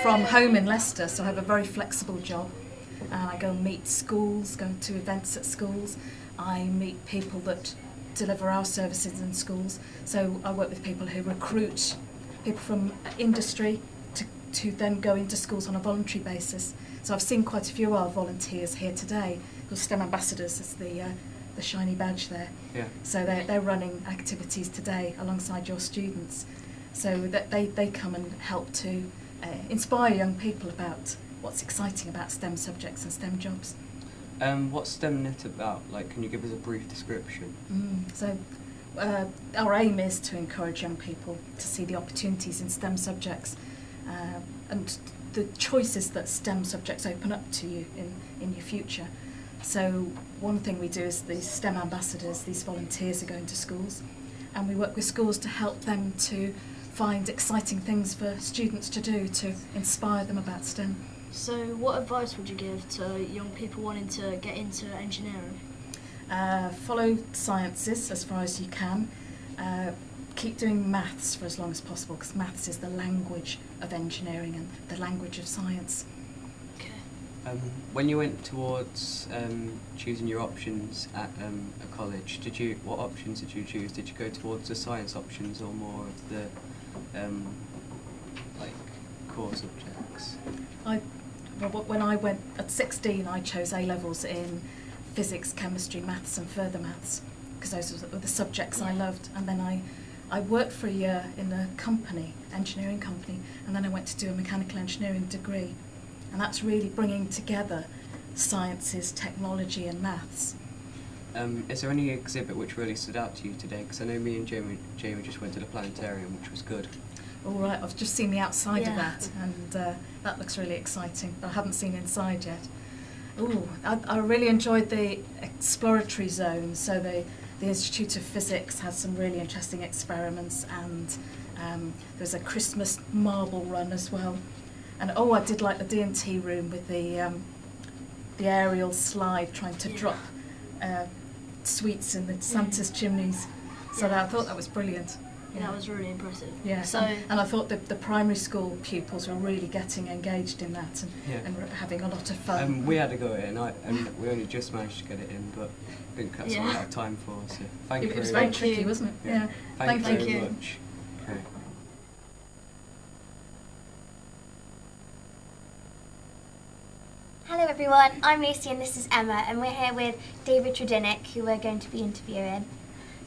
from home in Leicester, so I have a very flexible job. And I go and meet schools, go to events at schools, I meet people that deliver our services in schools. So I work with people who recruit people from industry to then go into schools on a voluntary basis. So I've seen quite a few of our volunteers here today, called STEM ambassadors, is the shiny badge there. Yeah. So they're running activities today alongside your students. So that they come and help to inspire young people about what's exciting about STEM subjects and STEM jobs. What's STEMnet about? Like, can you give us a brief description? So our aim is to encourage young people to see the opportunities in STEM subjects and the choices that STEM subjects open up to you in your future. So one thing we do is these STEM ambassadors, these volunteers are going to schools, and we work with schools to help them to find exciting things for students to do to inspire them about STEM. So what advice would you give to young people wanting to get into engineering? Follow sciences as far as you can. Keep doing maths for as long as possible, because maths is the language of engineering and the language of science. Okay. When you went towards choosing your options at a college, what options did you choose? Did you go towards the science options or more of the like core subjects? When I went at 16, I chose A-levels in physics, chemistry, maths and further maths, because those were the subjects I loved. And then I worked for a year in a company, engineering company, and then I went to do a mechanical engineering degree. And that's really bringing together sciences, technology and maths. Is there any exhibit which really stood out to you today? Because I know me and Jamie just went to the planetarium, which was good. All right, I've just seen the outside of that, and that looks really exciting, but I haven't seen inside yet. Ooh, I really enjoyed the exploratory zone. So the Institute of Physics has some really interesting experiments, and there's a Christmas marble run as well. And oh, I did like the D&T room with the aerial slide trying to drop sweets in the Santa's chimneys. So I thought that was brilliant. Yeah, that was really impressive. Yeah, So, and I thought that the primary school pupils were really getting engaged in that and having a lot of fun. We had to go in, and we only just managed to get it in, but I think that's all we had time for. So thank you. It was very tricky, wasn't it? Yeah. Thank you very you. much. Okay. Hello everyone, I'm Lucy and this is Emma, and we're here with David Tredinnick, who we're going to be interviewing.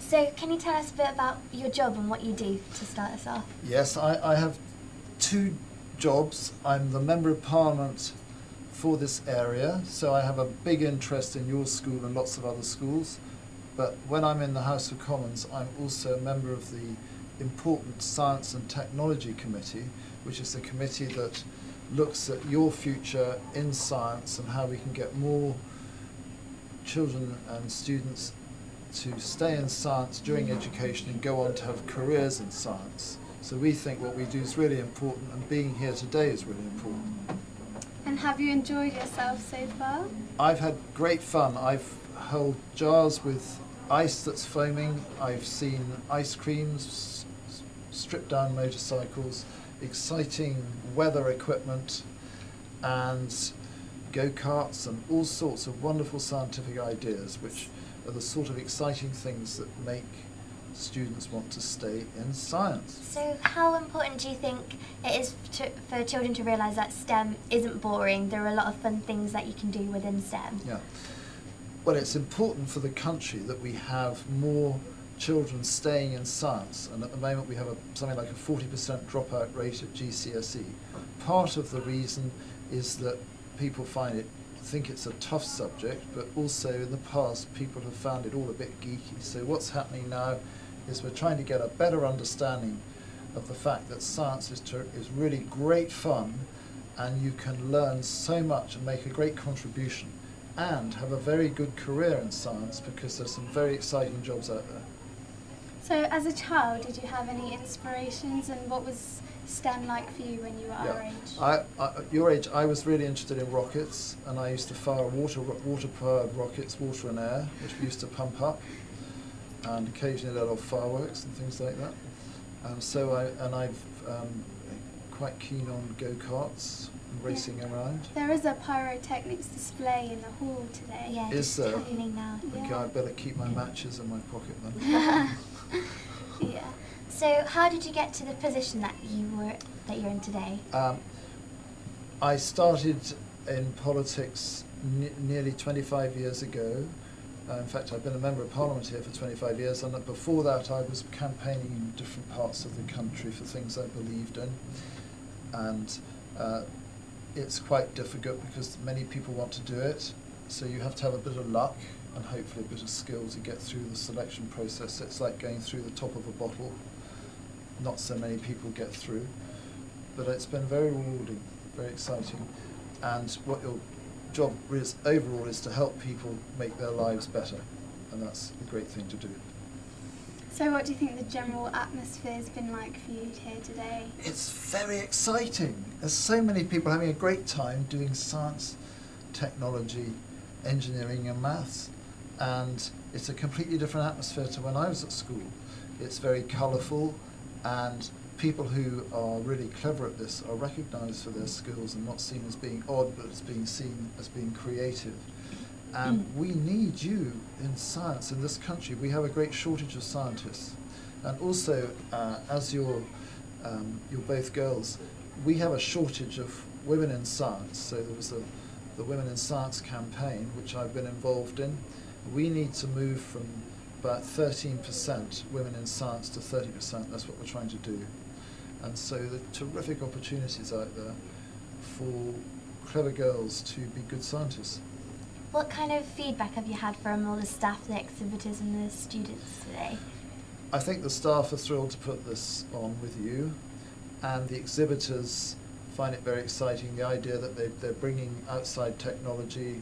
So can you tell us a bit about your job and what you do to start us off? Yes, I have two jobs. I'm the Member of Parliament for this area, so I have a big interest in your school and lots of other schools. But when I'm in the House of Commons, I'm also a member of the important Science and Technology Committee, which is the committee that looks at your future in science and how we can get more children and students to stay in science during education and go on to have careers in science. So we think what we do is really important, and being here today is really important. And have you enjoyed yourself so far? I've had great fun. I've held jars with ice that's foaming. I've seen ice creams, stripped down motorcycles, exciting weather equipment and go-karts and all sorts of wonderful scientific ideas, which are the sort of exciting things that make students want to stay in science. So how important do you think it is for children to realise that STEM isn't boring? There are a lot of fun things that you can do within STEM. Yeah. Well, it's important for the country that we have more children staying in science, and at the moment we have something like a 40% dropout rate at GCSE. Part of the reason is that people think it's a tough subject, but also in the past people have found it all a bit geeky. So what's happening now is we're trying to get a better understanding of the fact that science is really great fun, and you can learn so much and make a great contribution and have a very good career in science, because there's some very exciting jobs out there. So as a child, did you have any inspirations, and what was STEM like for you when you were our age? Your age, I was really interested in rockets, and I used to fire water-powered rockets, water and air, which we used to pump up, and occasionally let off fireworks and things like that. I'm quite keen on go-karts, racing around. There is a Pyrotechnics display in the hall today. Yeah, Is just there? happening now. Okay, I better keep my matches in my pocket then. Yeah. So, how did you get to the position that you're in today? I started in politics nearly 25 years ago. In fact, I've been a member of Parliament here for 25 years, and before that I was campaigning in different parts of the country for things I believed in. And it's quite difficult because many people want to do it, so you have to have a bit of luck and hopefully a bit of skill to get through the selection process. It's like going through the top of a bottle. Not so many people get through, but it's been very rewarding, very exciting. And what your job is overall is to help people make their lives better, and that's a great thing to do. So what do you think the general atmosphere has been like for you here today? It's very exciting. There's so many people having a great time doing science, technology, engineering and maths, and it's a completely different atmosphere to when I was at school. It's very colourful, and people who are really clever at this are recognised for their skills and not seen as being odd, but as being seen as being creative. And we need you in science in this country. We have a great shortage of scientists. And also, as you're both girls, we have a shortage of women in science. So there was the Women in Science campaign, which I've been involved in. We need to move from about 13% women in science to 30%. That's what we're trying to do. And so there are terrific opportunities out there for clever girls to be good scientists. What kind of feedback have you had from all the staff, the exhibitors and the students today? I think the staff are thrilled to put this on with you, and the exhibitors find it very exciting, the idea that they're bringing outside technology,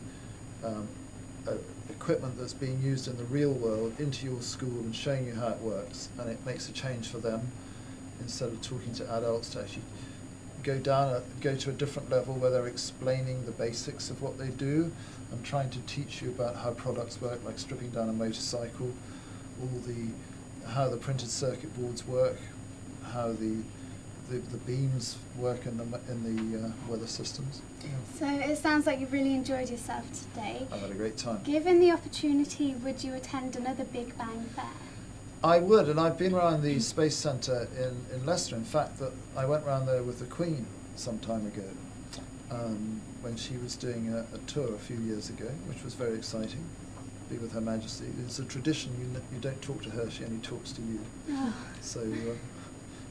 equipment that's being used in the real world into your school and showing you how it works, and it makes a change for them. Instead of talking to adults, to actually go to a different level where they're explaining the basics of what they do and trying to teach you about how products work, like stripping down a motorcycle, how the printed circuit boards work, how the beams work in the weather systems. So it sounds like you've really enjoyed yourself today. I've had a great time. Given the opportunity, would you attend another Big Bang Fair? I would, and I've been around the Space Centre in Leicester. In fact, that I went round there with the Queen some time ago, when she was doing a tour a few years ago, which was very exciting. Be with Her Majesty. It's a tradition. You don't talk to her; she only talks to you. Oh. So you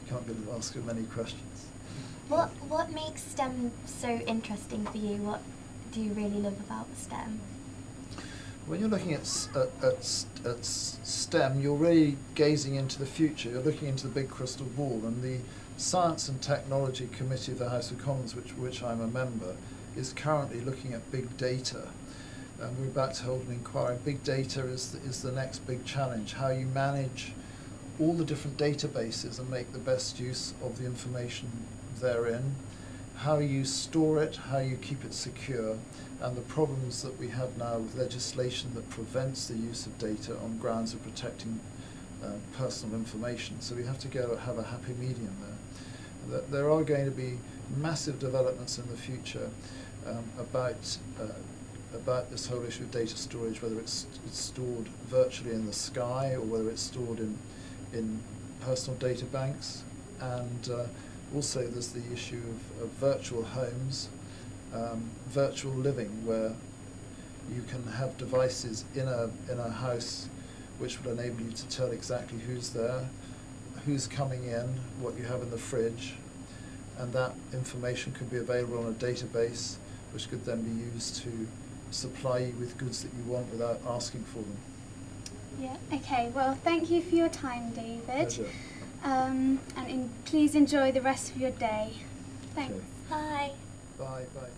can't get to ask her many questions. What makes STEM so interesting for you? What do you really love about STEM? When you're looking at STEM, you're really gazing into the future. You're looking into the big crystal ball, and the Science and Technology Committee of the House of Commons, which I'm a member, is currently looking at big data. And we're about to hold an inquiry. Big data is the next big challenge, how you manage all the different databases and make the best use of the information therein, how you store it, how you keep it secure, and the problems that we have now with legislation that prevents the use of data on grounds of protecting personal information. So we have to have a happy medium there. There are going to be massive developments in the future about this whole issue of data storage, whether it's stored virtually in the sky or whether it's stored in personal data banks, and also there's the issue of virtual homes, virtual living, where you can have devices in a house which will enable you to tell exactly who's there, who's coming in, what you have in the fridge, and that information could be available on a database which could then be used to supply you with goods that you want without asking for them. Yeah, okay, well thank you for your time, David. Pleasure. Please enjoy the rest of your day. Thanks. Okay. Bye. Bye, bye.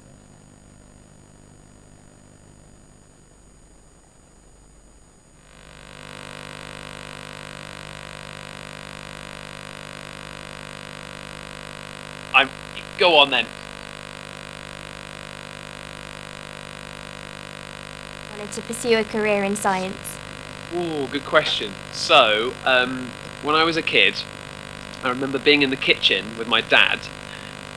Go on then. Wanted to pursue a career in science. Ooh, good question. So, when I was a kid, I remember being in the kitchen with my dad,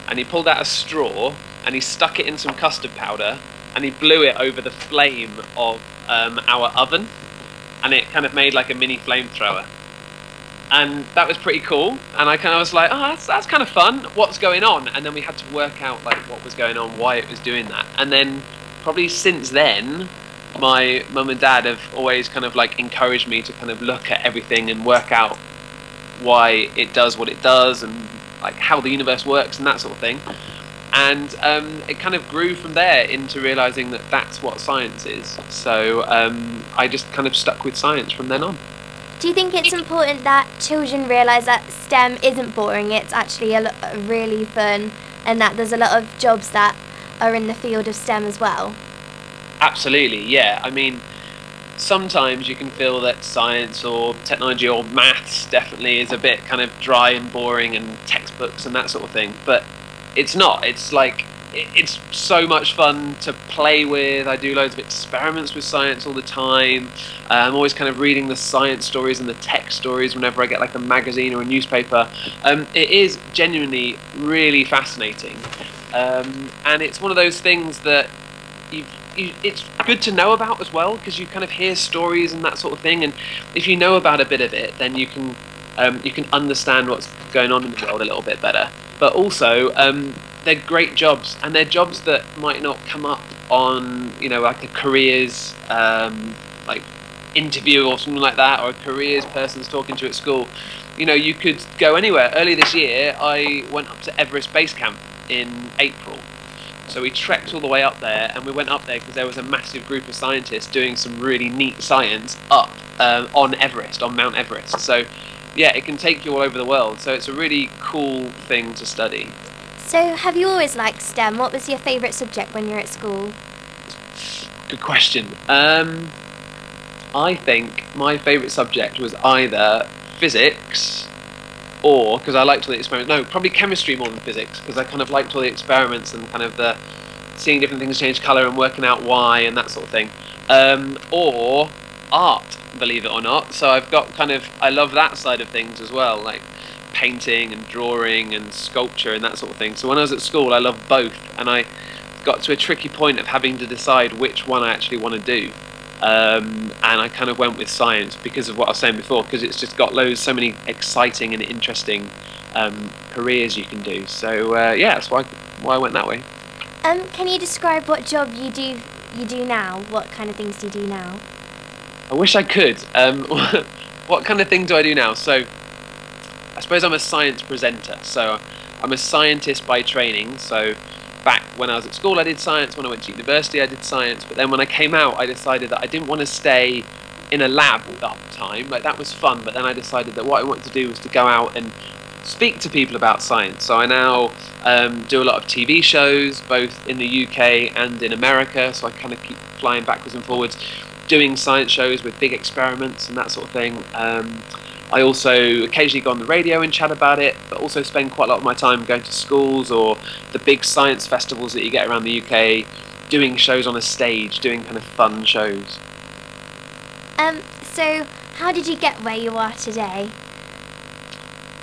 and he pulled out a straw and he stuck it in some custard powder, and he blew it over the flame of our oven, and it kind of made like a mini flamethrower. And that was pretty cool, and I kind of was like, oh, that's kind of fun, what's going on? And then we had to work out like what was going on, why it was doing that. And then probably since then, my mum and dad have always kind of like encouraged me to kind of look at everything and work out why it does what it does, and like how the universe works and that sort of thing. And it kind of grew from there into realizing that that's what science is. So I just kind of stuck with science from then on. Do you think it's important that children realise that STEM isn't boring, it's actually really fun, and that there's a lot of jobs that are in the field of STEM as well? Absolutely, yeah. I mean, sometimes you can feel that science or technology or maths definitely is a bit kind of dry and boring and textbooks and that sort of thing, but it's not. It's like, it's so much fun to play with. I do loads of experiments with science all the time. I'm always kind of reading the science stories and the tech stories whenever I get like a magazine or a newspaper. It is genuinely really fascinating, and it's one of those things that it's good to know about as well, because you kind of hear stories and that sort of thing, and if you know about a bit of it, then you can understand what's going on in the world a little bit better. But also, they're great jobs, and they're jobs that might not come up on, you know, like a careers like interview or something like that, or a careers person's talking to at school. You know, you could go anywhere. Earlier this year, I went up to Everest Base Camp in April. So we trekked all the way up there, and we went up there because there was a massive group of scientists doing some really neat science up on Everest, on Mount Everest. So yeah, it can take you all over the world. So it's a really cool thing to study. So have you always liked STEM? What was your favourite subject when you were at school? Good question. I think my favourite subject was either physics, or, because I liked all the experiments, no, probably chemistry more than physics, because I kind of liked all the experiments and kind of the seeing different things change colour and working out why and that sort of thing. Or art, believe it or not. So I've got kind of, I love that side of things as well, like painting and drawing and sculpture and that sort of thing. So when I was at school, I loved both, and I got to a tricky point of having to decide which one I actually want to do. And I kind of went with science because of what I was saying before, because it's just got so many exciting and interesting careers you can do. So yeah, that's why I went that way. Can you describe what job you do now? What kind of things do you do now? I wish I could. What kind of thing do I do now? So I suppose I'm a science presenter. So I'm a scientist by training. So back when I was at school, I did science. When I went to university, I did science. But then when I came out, I decided that I didn't want to stay in a lab all the time. Like, that was fun. But then I decided that what I wanted to do was to go out and speak to people about science. So I now do a lot of TV shows, both in the UK and in America. So I kind of keep flying backwards and forwards, doing science shows with big experiments and that sort of thing. I also occasionally go on the radio and chat about it, but also spend quite a lot of my time going to schools or the big science festivals that you get around the UK, doing shows on a stage, doing kind of fun shows. So how did you get where you are today?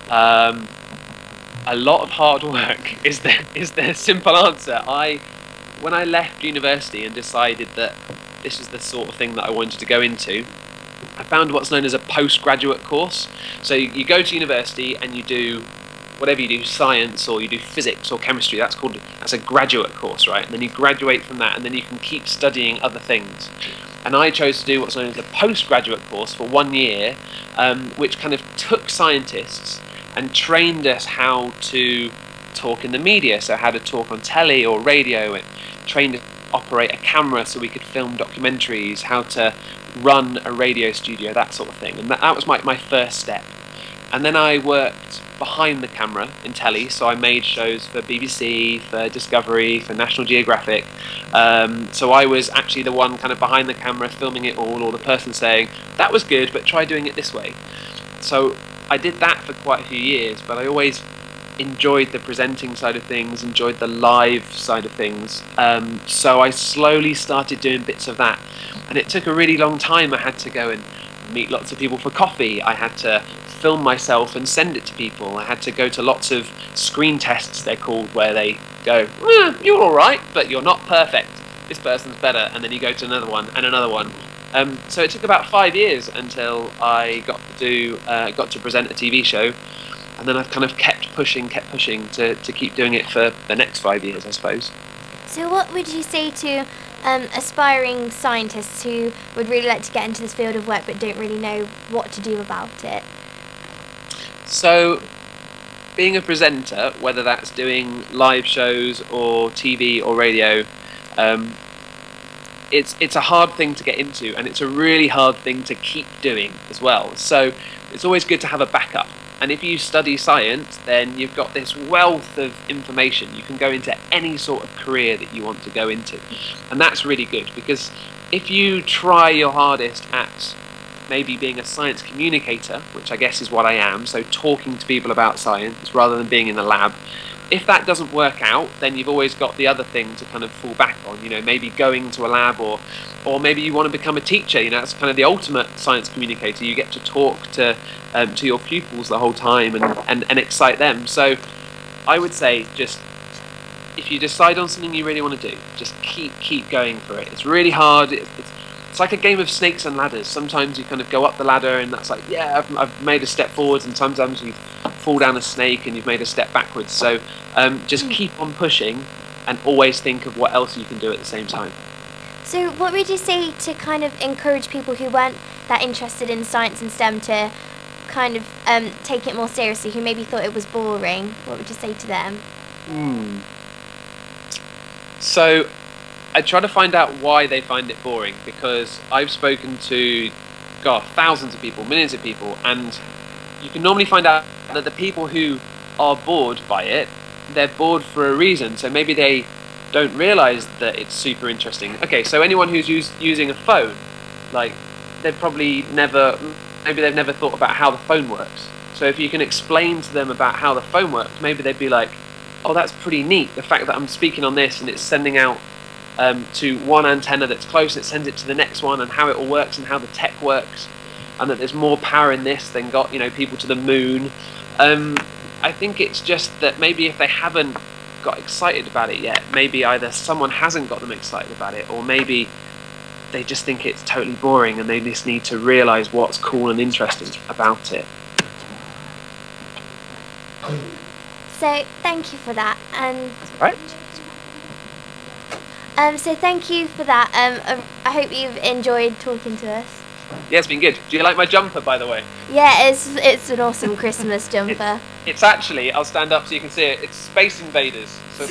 A lot of hard work is the simple answer. When I left university and decided that this is the sort of thing that I wanted to go into, I found what's known as a postgraduate course. So you go to university and you do whatever you do, science or you do physics or chemistry. That's a graduate course, right? And then you graduate from that, and then you can keep studying other things. And I chose to do what's known as a postgraduate course for 1 year, which kind of took scientists and trained us how to talk in the media, so how to talk on telly or radio, and trained us to operate a camera so we could film documentaries, how to run a radio studio, that sort of thing. And that was my first step. And then I worked behind the camera in telly, so I made shows for BBC, for Discovery, for National Geographic. So I was actually the one kind of behind the camera filming it all, or the person saying, that was good, but try doing it this way. So I did that for quite a few years, but I always enjoyed the presenting side of things, enjoyed the live side of things. So I slowly started doing bits of that. And it took a really long time. I had to go and meet lots of people for coffee. I had to film myself and send it to people. I had to go to lots of screen tests, they're called, where they go, you're all right, but you're not perfect. This person's better, and then you go to another one and another one. So it took about 5 years until I got to present a TV show, and then I've kind of kept pushing to keep doing it for the next 5 years, I suppose. So what would you say to aspiring scientists who would really like to get into this field of work but don't really know what to do about it? So being a presenter, whether that's doing live shows or TV or radio, it's a hard thing to get into, and it's a really hard thing to keep doing as well. So it's always good to have a backup. And if you study science, then you've got this wealth of information. You can go into any sort of career that you want to go into. And that's really good, because if you try your hardest at maybe being a science communicator, which I guess is what I am, so talking to people about science rather than being in the lab, if that doesn't work out, then you've always got the other thing to kind of fall back on, you know, maybe going to a lab, or maybe you want to become a teacher. You know, that's kind of the ultimate science communicator. You get to talk to your pupils the whole time and excite them. So I would say, just if you decide on something you really want to do, just keep going for it. It's really hard. It's like a game of snakes and ladders. Sometimes you kind of go up the ladder and that's like, yeah, I've made a step forwards, and sometimes you fall down a snake and you've made a step backwards. So just keep on pushing and always think of what else you can do at the same time. So what would you say to kind of encourage people who weren't that interested in science and STEM to kind of take it more seriously, who maybe thought it was boring? What would you say to them? So I try to find out why they find it boring, because I've spoken to, thousands of people, millions of people, and you can normally find out that the people who are bored by it, they're bored for a reason. So maybe they don't realise that it's super interesting. Okay, so anyone who's using a phone, like, they've probably never thought about how the phone works. So if you can explain to them about how the phone works, maybe they'd be like, oh, that's pretty neat, the fact that I'm speaking on this and it's sending out to one antenna that's close, it sends it to the next one, and how it all works and how the tech works, and that there's more power in this than got, you know, people to the moon. I think it's just that maybe if they haven't got excited about it yet, maybe either someone hasn't got them excited about it, or maybe they just think it's totally boring and they just need to realise what's cool and interesting about it. So thank you for that. And right. So thank you for that. I hope you've enjoyed talking to us. Yeah, it's been good. Do you like my jumper, by the way? Yeah, it's an awesome Christmas jumper. It's actually, I'll stand up so you can see it, it's Space Invaders. So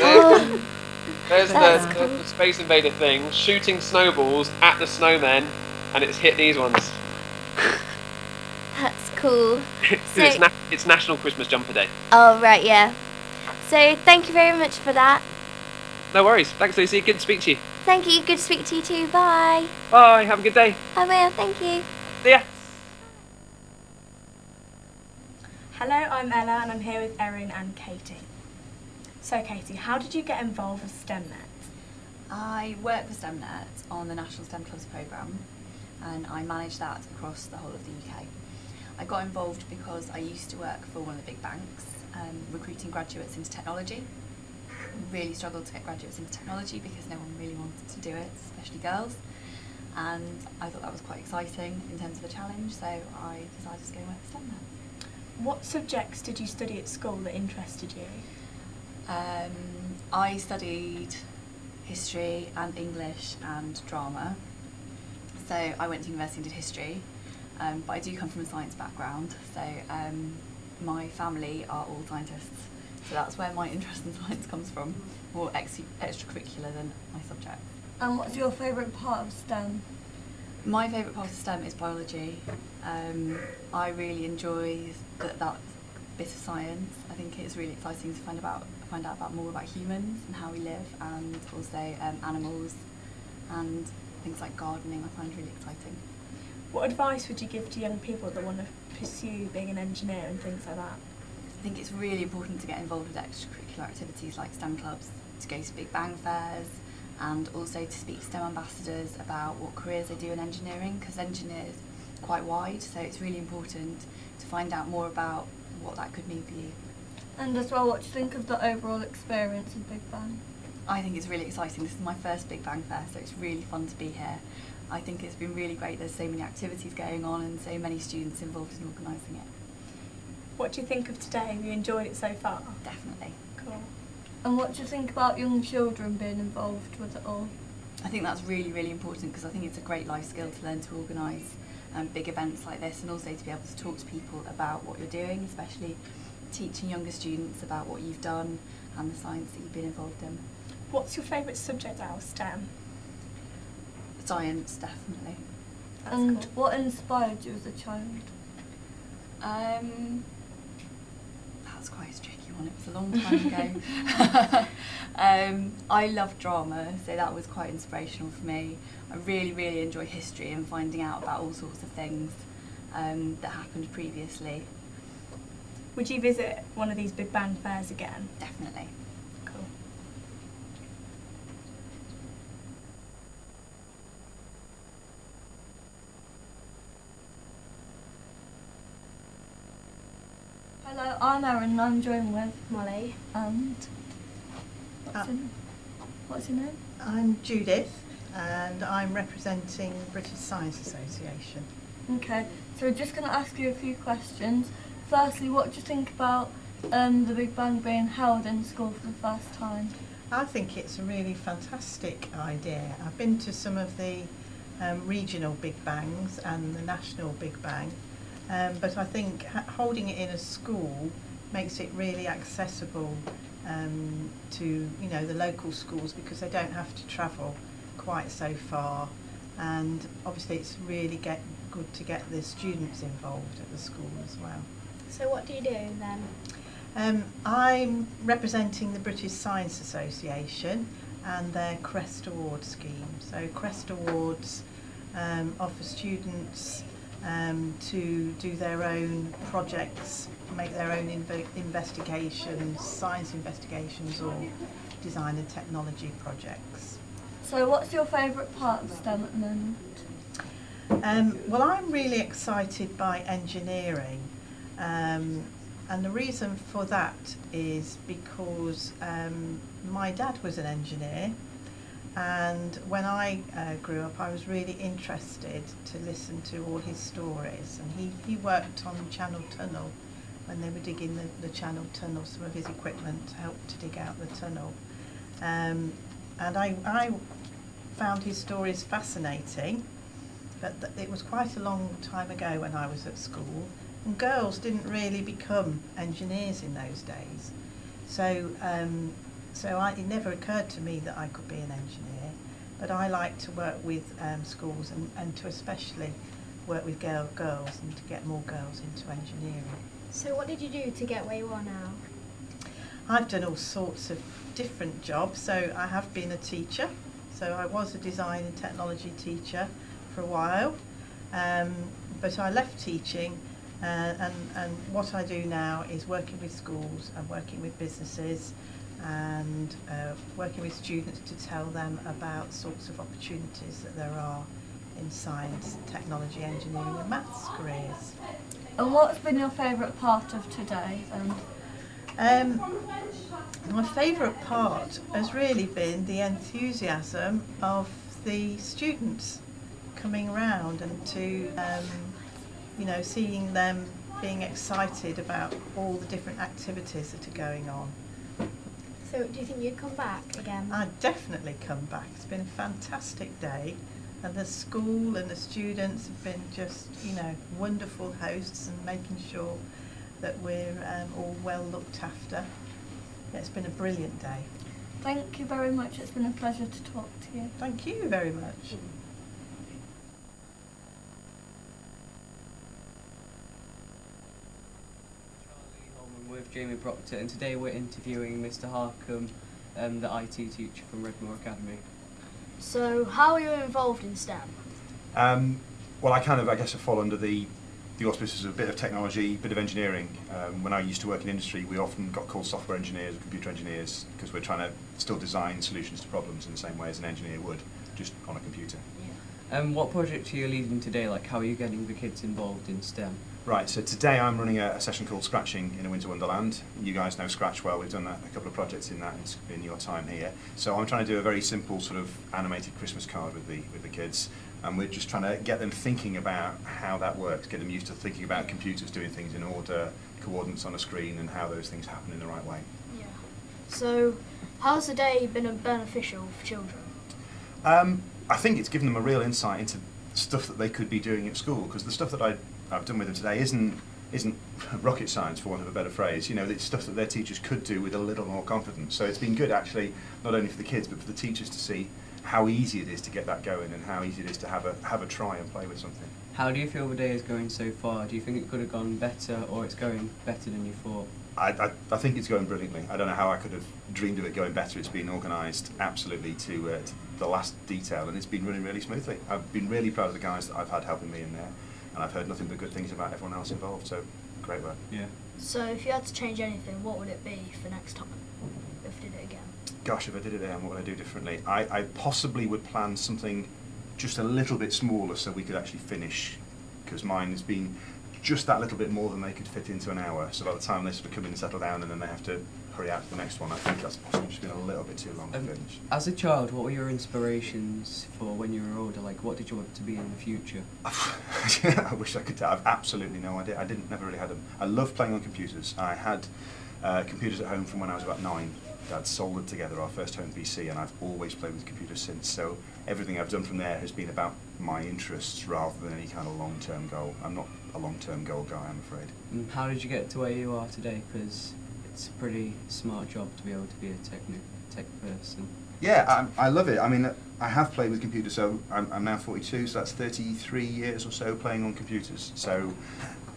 there's the Space Invader thing, shooting snowballs at the snowmen, and it's hit these ones. That's cool. It's National Christmas Jumper Day. Oh, right, yeah. So thank you very much for that. No worries. Thanks, Lucy. Good to speak to you. Thank you. Good to speak to you too. Bye. Bye. Have a good day. I will. Thank you. See ya. Hello, I'm Ella and I'm here with Erin and Katie. So Katie, how did you get involved with STEMnet? I work for STEMnet on the National STEM Clubs programme, and I manage that across the whole of the UK. I got involved because I used to work for one of the big banks, recruiting graduates into technology. Really struggled to get graduates into technology because no one really wanted to do it, especially girls. And I thought that was quite exciting in terms of a challenge, so I decided to go work for STEMnet. What subjects did you study at school that interested you? I studied history and English and drama. So I went to university and did history, but I do come from a science background, so my family are all scientists. So that's where my interest in science comes from, more extracurricular than my subject. And what's your favourite part of STEM? My favourite part of STEM is biology. I really enjoy that bit of science. I think it's really exciting to find out about more about humans and how we live, and also animals and things like gardening. I find really exciting. What advice would you give to young people that want to pursue being an engineer and things like that? I think it's really important to get involved with extracurricular activities like STEM clubs, to go to Big Bang fairs, and also to speak to STEM ambassadors about what careers they do in engineering, because engineers quite wide, so it's really important to find out more about what that could mean for you. And as well, what do you think of the overall experience of Big Bang? I think it's really exciting. This is my first Big Bang Fair, so it's really fun to be here. I think it's been really great. There's so many activities going on and so many students involved in organising it. What do you think of today? Have you enjoyed it so far? Definitely. Cool. And what do you think about young children being involved with it all? I think that's really, really important because I think it's a great life skill to learn to organise big events like this, and also to be able to talk to people about what you're doing, especially teaching younger students about what you've done and the science that you've been involved in. What's your favourite subject out of STEM? Science, definitely. That's and cool. what inspired you as a child? That's quite a tricky one. It was a long time ago. I love drama, so that was quite inspirational for me. I really, really enjoy history and finding out about all sorts of things that happened previously. Would you visit one of these Big Bang fairs again? Definitely. Cool. Hello, I'm Erin and I'm joined with Molly. And what's your name? I'm Judith and I'm representing the British Science Association. Okay, so we're just going to ask you a few questions. Firstly, what do you think about the Big Bang being held in school for the first time? I think it's a really fantastic idea. I've been to some of the regional Big Bangs and the national Big Bang, but I think holding it in a school makes it really accessible to the local schools because they don't have to travel quite so far, and obviously it's really good to get the students involved at the school as well. So what do you do then? I'm representing the British Science Association and their CREST Award scheme. So CREST Awards offer students to do their own projects, make their own investigations, science investigations or design and technology projects. So what's your favourite part of STEM at the moment? Well, I'm really excited by engineering. And the reason for that is because my dad was an engineer, and when I grew up I was really interested to listen to all his stories, and he worked on Channel Tunnel when they were digging the Channel Tunnel. Some of his equipment helped to dig out the tunnel, and I found his stories fascinating, but it was quite a long time ago when I was at school. And girls didn't really become engineers in those days. So it never occurred to me that I could be an engineer. But I like to work with schools and to especially work with girls and to get more girls into engineering. So what did you do to get where you are now? I've done all sorts of different jobs. So I have been a teacher. So I was a design and technology teacher for a while. But I left teaching. And what I do now is working with schools and working with businesses and working with students to tell them about sorts of opportunities that there are in science, technology, engineering and maths careers. And what's been your favourite part of today then? My favourite part has really been the enthusiasm of the students coming around and to seeing them being excited about all the different activities that are going on. So do you think you'd come back again? I'd definitely come back. It's been a fantastic day, and the school and the students have been just, wonderful hosts and making sure that we're all well looked after. It's been a brilliant day. Thank you very much. It's been a pleasure to talk to you. Thank you very much. With Jamie Proctor, and today we're interviewing Mr. Harcombe, the IT teacher from Redmoor Academy. So, how are you involved in STEM? Well, I guess I fall under the auspices of a bit of technology, a bit of engineering. When I used to work in industry, we often got called software engineers or computer engineers because we're trying to still design solutions to problems in the same way as an engineer would, just on a computer. What project are you leading today? Like, how are you getting the kids involved in STEM? Right, so today I'm running a session called Scratching in a Winter Wonderland. You guys know Scratch well, we've done a couple of projects in that in your time here. So I'm trying to do a very simple sort of animated Christmas card with the kids, and we're just trying to get them thinking about how that works, get them used to thinking about computers doing things in order, coordinates on a screen, and how those things happen in the right way. Yeah. So, how's the day been beneficial for children? I think it's given them a real insight into stuff that they could be doing at school, because the stuff that I've done with them today isn't rocket science, for want of a better phrase. You know, it's stuff that their teachers could do with a little more confidence. So it's been good, actually, not only for the kids but for the teachers to see how easy it is to get that going and how easy it is to have a try and play with something. How do you feel the day is going so far? Do you think it could have gone better, or it's going better than you thought? I think it's going brilliantly. I don't know how I could have dreamed of it going better. It's been organised absolutely to the last detail, and it's been running really smoothly. I've been really proud of the guys that I've had helping me in there, and I've heard nothing but good things about everyone else involved, so great work. Yeah. So if you had to change anything, what would it be for next time, if you did it again? Gosh, if I did it again, what would I do differently? I possibly would plan something just a little bit smaller so we could actually finish, because mine has been just that little bit more than they could fit into an hour. So by the time they sort of come in and settle down and then they have to hurry out to the next one, I think that's possibly just been a little bit too long to finish. As a child, what were your inspirations for when you were older? Like, what did you want to be in the future? I wish I could tell. I've absolutely no idea. Never really had them. I love playing on computers. I had computers at home from when I was about 9. Dad soldered together our first home PC, and I've always played with computers since. So everything I've done from there has been about my interests rather than any kind of long-term goal. I'm not a long-term goal guy, I'm afraid. And how did you get to where you are today? Because it's a pretty smart job to be able to be a tech person. Yeah, I love it. I mean, I have played with computers, so I'm now 42, so that's 33 years or so playing on computers. So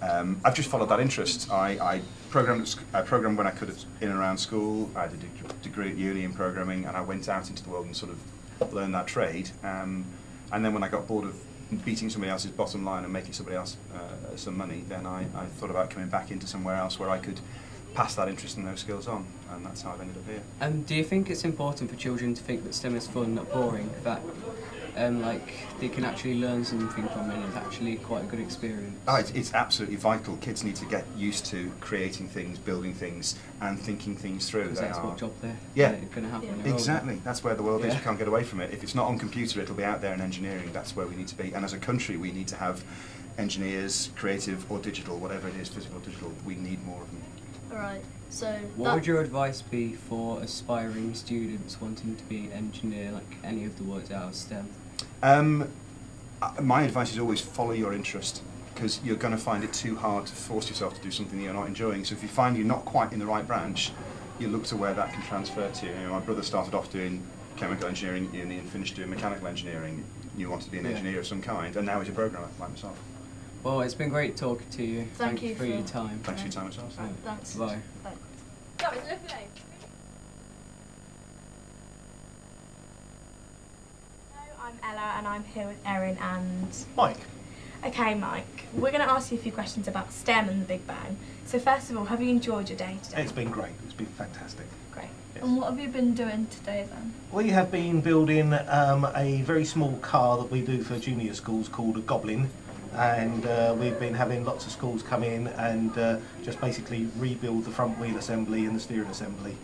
I've just followed that interest. I programmed when I could in and around school. I did a degree at uni in programming, and I went out into the world and sort of learned that trade. And then when I got bored of beating somebody else's bottom line and making somebody else some money, then I thought about coming back into somewhere else where I could pass that interest and those skills on, and that's how I've ended up here. Do you think it's important for children to think that STEM is fun, not boring, that like they can actually learn something from it and it's actually quite a good experience? Oh, it's absolutely vital. Kids need to get used to creating things, building things, and thinking things through. Because that's what job they're going to have when they're exactly. older. That's where the world is. We can't get away from it. If it's not on computer, it'll be out there in engineering. That's where we need to be. And as a country, we need to have engineers, creative or digital, whatever it is, physical or digital. We need more of them. Alright, so... What would your advice be for aspiring students wanting to be an engineer, like any of the words out of STEM? My advice is always follow your interest, because you're going to find it too hard to force yourself to do something that you're not enjoying. So if you find you're not quite in the right branch, you look to where that can transfer to. You know, my brother started off doing chemical engineering at uni and finished doing mechanical engineering. You wanted to be an engineer of some kind, and now he's a programmer like myself. Well, it's been great talking to you. Thank you for your time. Thanks for your time as well. Thanks. Bye. That was lovely. Hello, I'm Ella and I'm here with Erin and Mike. Okay, Mike, we're going to ask you a few questions about STEM and the Big Bang. So first of all, have you enjoyed your day today? It's been great. It's been fantastic. Great. And what have you been doing today then? We have been building a very small car that we do for junior schools called a Goblin, and we've been having lots of schools come in and just basically rebuild the front wheel assembly and the steering assembly.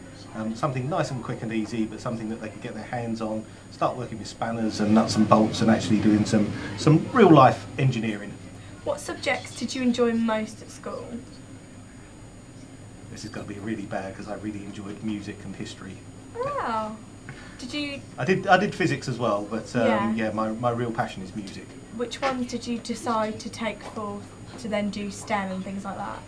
Something nice and quick and easy, but something that they could get their hands on, start working with spanners and nuts and bolts and actually doing some real life engineering. What subjects did you enjoy most at school? This is going to be really bad because I really enjoyed music and history. Oh. Did you... I did physics as well, but yeah, my real passion is music. Which ones did you decide to take forth to then do STEM and things like that?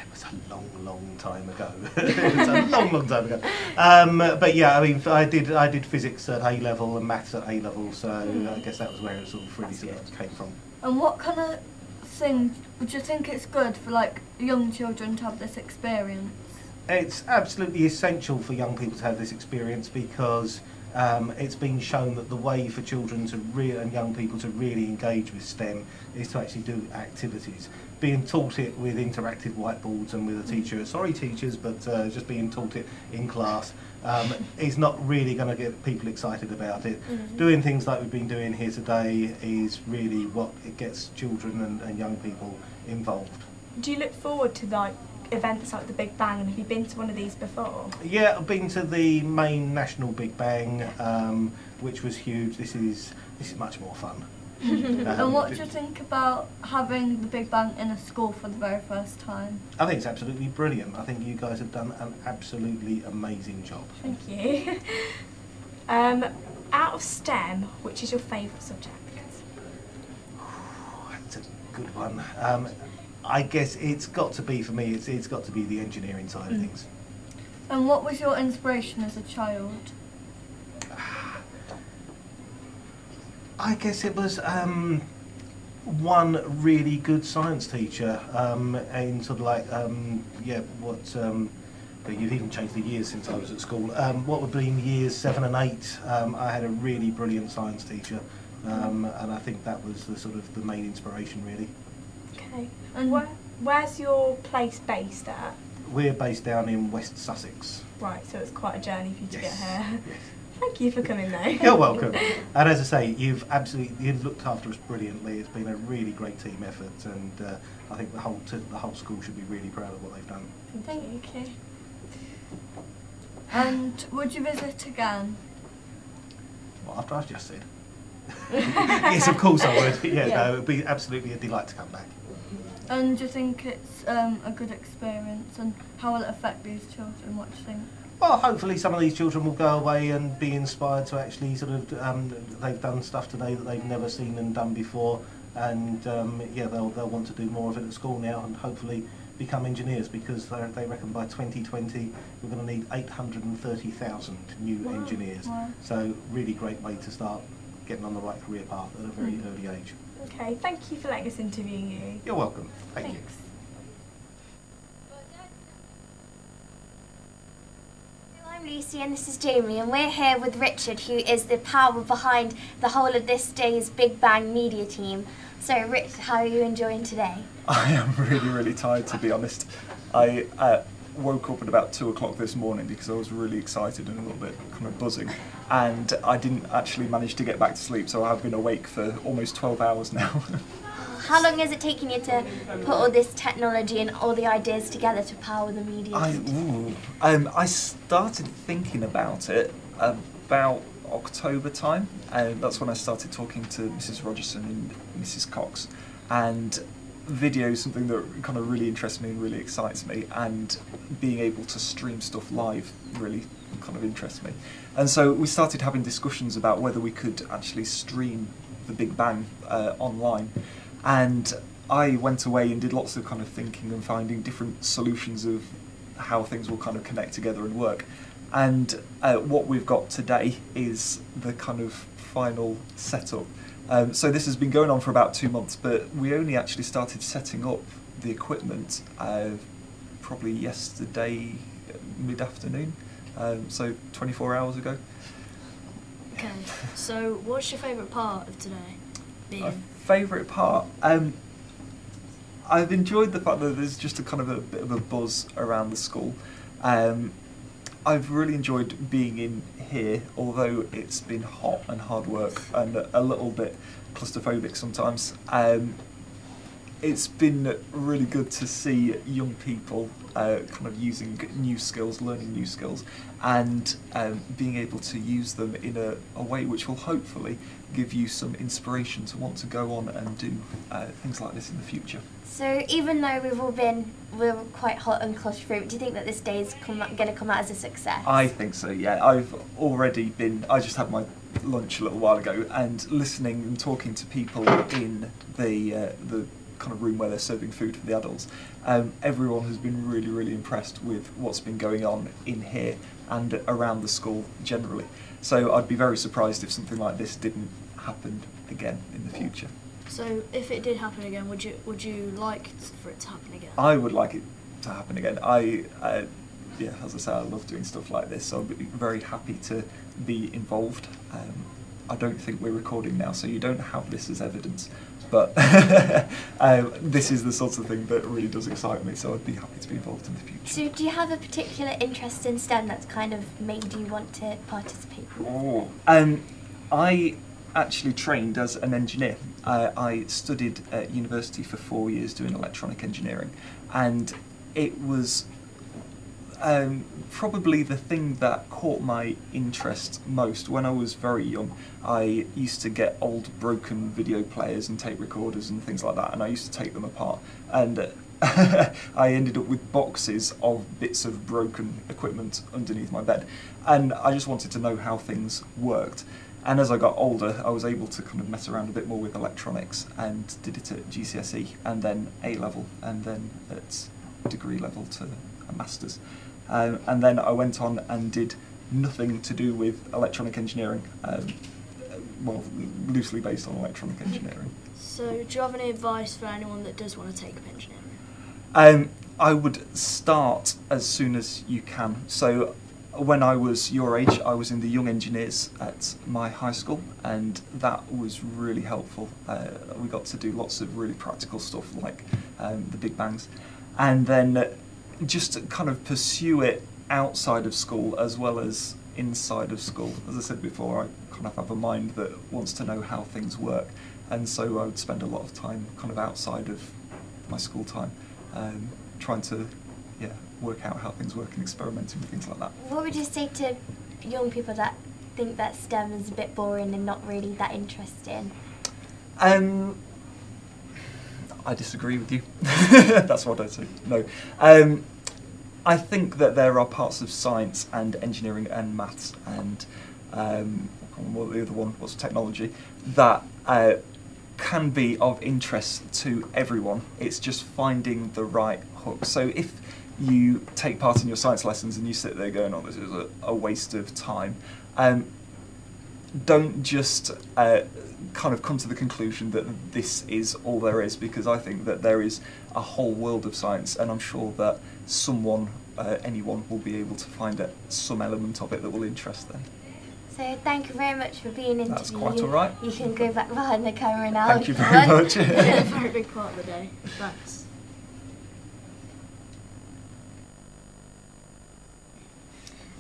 It was a long time ago. It was a long time ago. But yeah, I mean, I did physics at A level and maths at A level, so I guess that was where it sort of really sort of came from. And what kind of thing would you think it's good for like young children to have this experience? It's absolutely essential for young people to have this experience because it's been shown that the way for children to and young people to really engage with STEM is to actually do activities. Being taught it with interactive whiteboards and with a teacher, sorry teachers, but just being taught it in class is not really going to get people excited about it. Doing things like we've been doing here today is really what it gets children and young people involved. Do you look forward to like events like the Big Bang, and have you been to one of these before? Yeah, I've been to the main national Big Bang, which was huge. This is much more fun. And what do you think about having the Big Bang in a school for the very first time? I think it's absolutely brilliant. I think you guys have done an absolutely amazing job. Thank you. Out of STEM, which is your favourite subject? That's a good one. I guess it's got to be, for me, it's got to be the engineering side of things. And what was your inspiration as a child? I guess it was one really good science teacher, and sort of like, you've even changed the years since I was at school. What would be in years 7 and 8, I had a really brilliant science teacher, and I think that was the sort of the main inspiration, really. Okay. And where's your place based at? We're based down in West Sussex. Right, so it's quite a journey for you to get Yes. here. Thank you for coming though. You're welcome. And as I say, you've looked after us brilliantly. It's been a really great team effort, and I think the whole school should be really proud of what they've done. Thank you. And would you visit again? Well, after I've just said. Yes, of course I would. Yeah, Yeah. no, it would be absolutely a delight to come back. And do you think it's a good experience, and how will it affect these children? What do you think? Well, hopefully some of these children will go away and be inspired to actually sort of, they've done stuff today that they've never seen and done before, and they'll want to do more of it at school now, and hopefully become engineers, because they reckon by 2020 we're going to need 830,000 new engineers. Wow. So really great way to start getting on the right career path at a very early age. Okay, thank you for letting us interview you. You're welcome. Thank you. I'm Lucy and this is Jamie, and we're here with Richard, who is the power behind the whole of this day's Big Bang media team. So Rich, how are you enjoying today? I am really tired, to be honest. I woke up at about 2 o'clock this morning because I was really excited and a little bit kind of buzzing, and I didn't actually manage to get back to sleep, so I've been awake for almost 12 hours now. How long has it taken you to put all this technology and all the ideas together to power the media team? I started thinking about it about October time, and that's when I started talking to Mrs. Rogerson and Mrs. Cox, and video is something that kind of really interests me and really excites me, and being able to stream stuff live really kind of interests me. And so we started having discussions about whether we could actually stream the Big Bang online, and I went away and did lots of kind of thinking and finding different solutions of how things will kind of connect together and work. And what we've got today is the kind of final setup. So this has been going on for about 2 months, but we only actually started setting up the equipment probably yesterday mid-afternoon, so 24 hours ago. Okay, so what's your favourite part of today? My favourite part? I've enjoyed the fact that there's just a kind of a bit of a buzz around the school. I've really enjoyed being in here, although it's been hot and hard work and a little bit claustrophobic sometimes. It's been really good to see young people kind of using new skills, learning new skills, and being able to use them in a way which will hopefully give you some inspiration to want to go on and do things like this in the future. So even though we're quite hot and claustrophobic, do you think that this day is going to come out as a success? I think so, yeah. I just had my lunch a little while ago, and listening and talking to people in the kind of room where they're serving food for the adults, everyone has been really impressed with what's been going on in here and around the school generally. So I'd be very surprised if something like this didn't happen again in the future. So if it did happen again, would you like for it to happen again? I would like it to happen again. yeah, as I say, I love doing stuff like this, so I'd be very happy to be involved. I don't think we're recording now, so you don't have this as evidence, but this is the sort of thing that really does excite me, so I'd be happy to be involved in the future. So do you have a particular interest in STEM that's kind of made you want to participate? I actually trained as an engineer. I studied at university for 4 years doing electronic engineering, and it was probably the thing that caught my interest most. When I was very young, I used to get old broken video players and tape recorders and things like that, and I used to take them apart, and I ended up with boxes of bits of broken equipment underneath my bed, and I just wanted to know how things worked. And as I got older, I was able to kind of mess around a bit more with electronics, and did it at GCSE, and then A level, and then at degree level to a master's. And then I went on and did nothing to do with electronic engineering, well, loosely based on electronic engineering. So, do you have any advice for anyone that does want to take up engineering? I would start as soon as you can. So, when I was your age, I was in the Young Engineers at my high school, and that was really helpful. We got to do lots of really practical stuff like the Big Bangs, and then just kind of pursue it outside of school as well as inside of school. As I said before, I kind of have a mind that wants to know how things work, and so I would spend a lot of time kind of outside of my school time trying to work out how things work and experimenting with things like that. What would you say to young people that think that STEM is a bit boring and not really that interesting? I disagree with you. That's what I'd say. No. I think that there are parts of science and engineering and maths and what the other one was, technology, that can be of interest to everyone. It's just finding the right hook. So if you take part in your science lessons and you sit there going, oh, this is a waste of time, don't just kind of come to the conclusion that this is all there is, because I think that there is a whole world of science, and I'm sure that someone, anyone, will be able to find some element of it that will interest them. So thank you very much for being interviewed. That's quite all right. You can go back behind the camera now. Thank you very much. A very big part of the day. Thanks.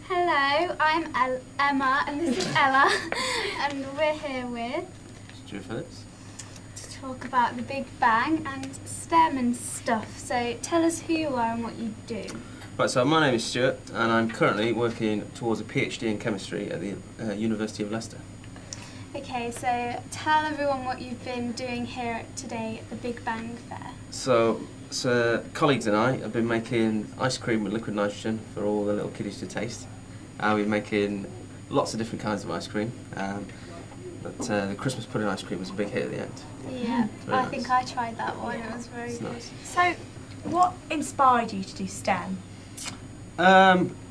Hello, I'm Emma, and this is Ella, and we're here with Stuart Phillips. to talk about the Big Bang and STEM and stuff. So tell us who you are and what you do. Right, so my name is Stuart, and I'm currently working towards a PhD in chemistry at the University of Leicester. Okay, so tell everyone what you've been doing here today at the Big Bang Fair. So colleagues and I have been making ice cream with liquid nitrogen for all the little kiddies to taste. We've been making lots of different kinds of ice cream, but the Christmas pudding ice cream was a big hit at the end. Yeah, I nice. think I tried that one. It was very good. Nice. So, what inspired you to do STEM?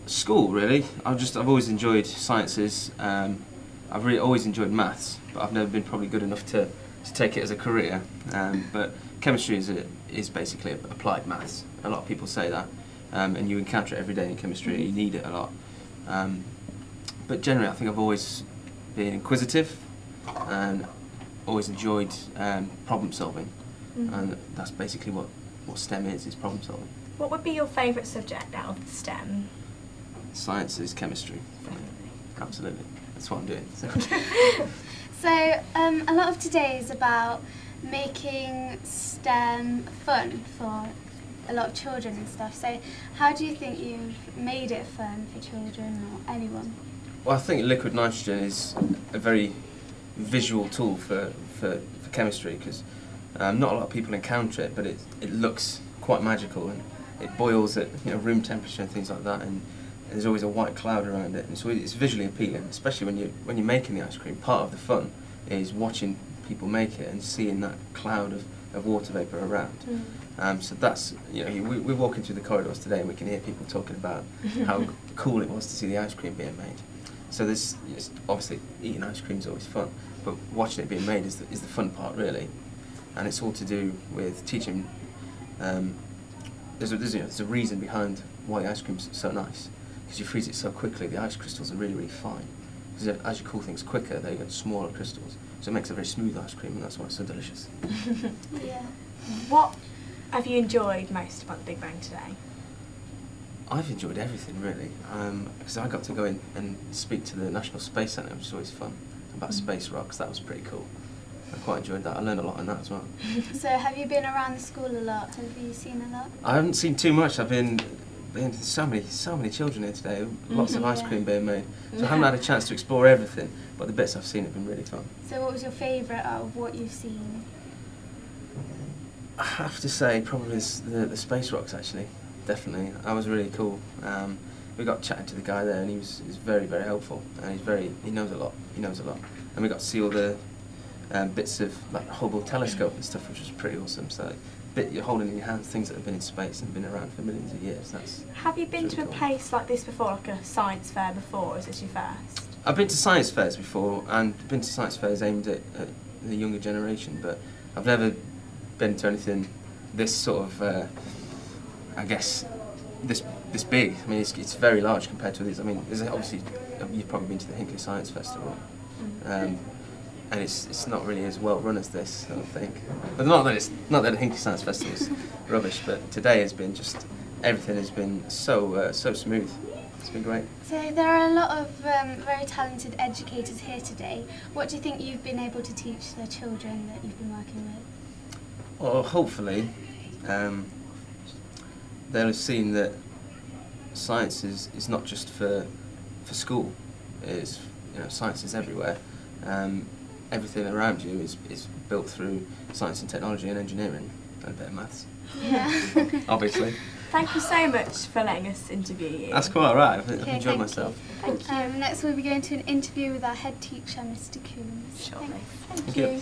School, really. I've always enjoyed sciences. I've really always enjoyed maths, but I've never been probably good enough to take it as a career. But chemistry is basically applied maths. A lot of people say that, and you encounter it every day in chemistry. You need it a lot. But generally, I think I've always been inquisitive and always enjoyed problem solving, and that's basically what STEM is problem solving. What would be your favourite subject out of STEM? Science is chemistry. Absolutely, that's what I'm doing. So. So a lot of today is about making STEM fun for a lot of children and stuff. So how do you think you've made it fun for children or anyone? Well, I think liquid nitrogen is a very visual tool for chemistry, because not a lot of people encounter it, but it looks quite magical, and it boils at room temperature and things like that, and there's always a white cloud around it, and so it's visually appealing, especially when you're making the ice cream. Part of the fun is watching people make it and seeing that cloud of water vapour around. So that's, we're walking through the corridors today and we can hear people talking about how cool it was to see the ice cream being made. So there's obviously eating ice cream is always fun, but watching it being made is the fun part, really, and it's all to do with teaching. There's a reason behind why ice cream's so nice. Because you freeze it so quickly, the ice crystals are really, really fine. Because as you cool things quicker, they get smaller crystals. So it makes a very smooth ice cream, and that's why it's so delicious. Yeah. What have you enjoyed most about the Big Bang today? I've enjoyed everything, really. Because I got to go in and speak to the National Space Centre, which is always fun, about space rocks. That was pretty cool. I quite enjoyed that. I learned a lot on that as well. So have you been around the school a lot? Have you seen a lot? I haven't seen too much. I've been so many children here today. Lots of ice cream being made. So I haven't had a chance to explore everything, but the bits I've seen have been really fun. So what was your favourite out of what you've seen? I have to say probably the space rocks, actually. Definitely. That was really cool. We got chatting to the guy there, and he was very, very helpful, and he knows a lot. He knows a lot. And we got to see all the bits of like the Hubble telescope and stuff, which was pretty awesome. So you're holding in your hands things that have been in space and been around for millions of years. Have you been to a place like this before, like a science fair before, or is this your first? I've been to science fairs before, and been to science fairs aimed at the younger generation, but I've never been to anything this sort of, I guess, this big. I mean, it's very large compared to these. I mean, obviously, you've probably been to the Hinckley Science Festival. And it's not really as well run as this, I don't think. But not that the Hinckley Science Festival is rubbish, but today has been just, everything has been so smooth. It's been great. So there are a lot of very talented educators here today. What do you think you've been able to teach the children that you've been working with? Well, hopefully, they'll have seen that science is not just for school. It's, science is everywhere. Everything around you is built through science and technology and engineering and a bit of maths. Yeah. Obviously. Thank you so much for letting us interview you. That's quite alright. I've enjoyed myself. Thank you. Next we'll be going to an interview with our head teacher, Mr. Coombs. Shortly. Thank you.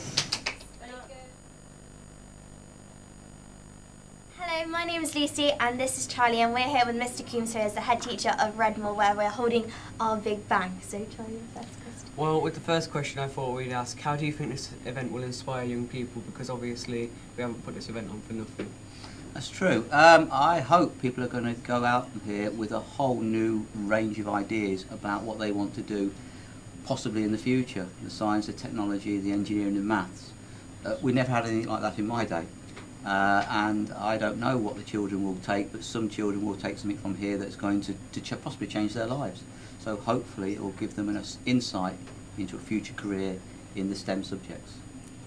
Hello, my name is Lucy and this is Charlie, and we're here with Mr. Coombs, who is the head teacher of Redmoor, where we're holding our Big Bang. So Charlie, the first question. Well, with the first question I thought we'd ask, how do you think this event will inspire young people? Because obviously we haven't put this event on for nothing. That's true. I hope people are going to go out here with a whole new range of ideas about what they want to do, possibly in the future. The science, the technology, the engineering and maths. We never had anything like that in my day. And I don't know what the children will take, but some children will take something from here that's going to possibly change their lives. So hopefully it will give them an insight into a future career in the STEM subjects.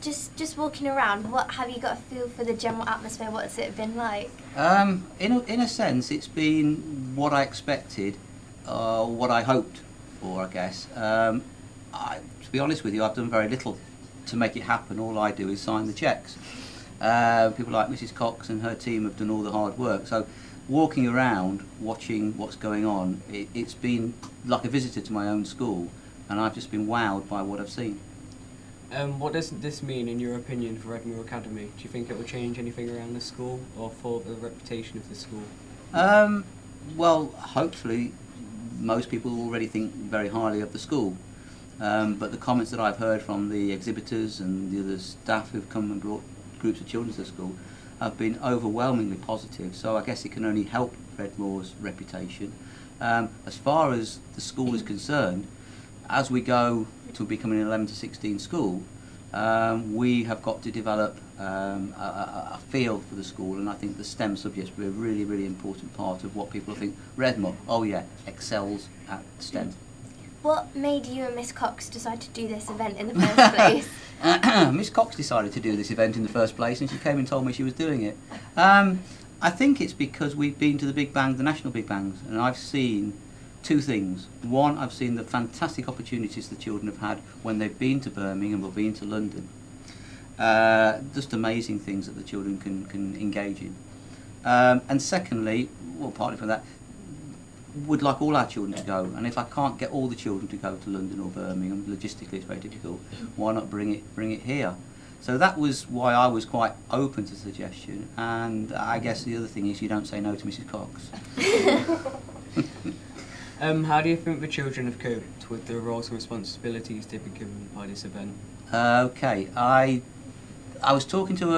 Just walking around, what have you got a feel for the general atmosphere? What's it been like? In a sense, it's been what I expected, what I hoped for, I guess. To be honest with you, I've done very little to make it happen. All I do is sign the cheques. People like Mrs. Cox and her team have done all the hard work. So walking around, watching what's going on, it's been like a visitor to my own school, and I've just been wowed by what I've seen. What does this mean, in your opinion, for Redmoor Academy? Do you think it will change anything around the school or for the reputation of the school? Well, hopefully most people already think very highly of the school. But the comments that I've heard from the exhibitors and the other staff who've come and brought groups of children to the school have been overwhelmingly positive, so I guess it can only help Redmoor's reputation. As far as the school is concerned, as we go to becoming an 11 to 16 school, we have got to develop a feel for the school, and I think the STEM subjects will be a really, really important part of what people think Redmoor, oh yeah, excels at STEM. What made you and Miss Cox decide to do this event in the first place? Miss Cox decided to do this event in the first place, and she came and told me she was doing it. I think it's because we've been to the Big Bang, the National Big Bangs, and I've seen two things. One, I've seen the fantastic opportunities the children have had when they've been to Birmingham or been to London. Just amazing things that the children can engage in. And secondly, well, partly from that, would like all our children to go, and if I can't get all the children to go to London or Birmingham, logistically it's very difficult, why not bring it here? So that was why I was quite open to suggestion, and I guess the other thing is you don't say no to Mrs. Cox. How do you think the children have coped with the roles and responsibilities they've been given by this event? Okay, I I was talking to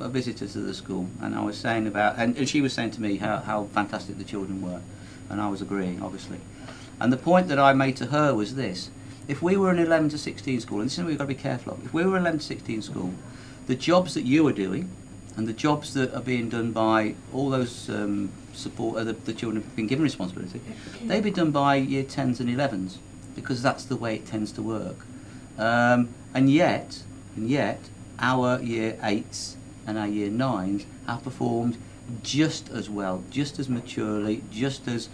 a visitor to the school, and I was saying about, and she was saying to me how fantastic the children were, and I was agreeing, obviously. And the point that I made to her was this: if we were an 11 to 16 school, and this is something we've got to be careful of, if we were an 11 to 16 school, the jobs that you are doing, and the jobs that are being done by all those support, the children who've been given responsibility, they'd be done by year 10s and 11s, because that's the way it tends to work. And yet, our year 8s and our year 9s have performed just as well, just as maturely, just as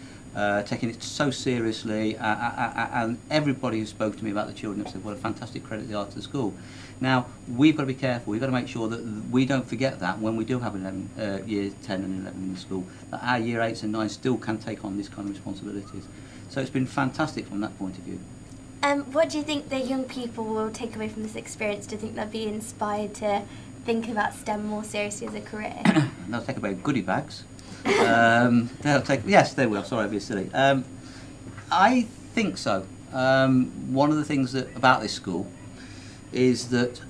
taking it so seriously, and everybody who spoke to me about the children have said, what a fantastic credit they are to the school. Now, we've got to be careful, we've got to make sure that we don't forget that when we do have year 10 and 11 in the school, that our year 8s and 9s still can take on these kind of responsibilities. So it's been fantastic from that point of view. What do you think the young people will take away from this experience? Do you think they'll be inspired to think about STEM more seriously as a career? They'll take away goodie bags. They'll take, yes, they will. Sorry, I'd be silly. I think so. One of the things about this school is that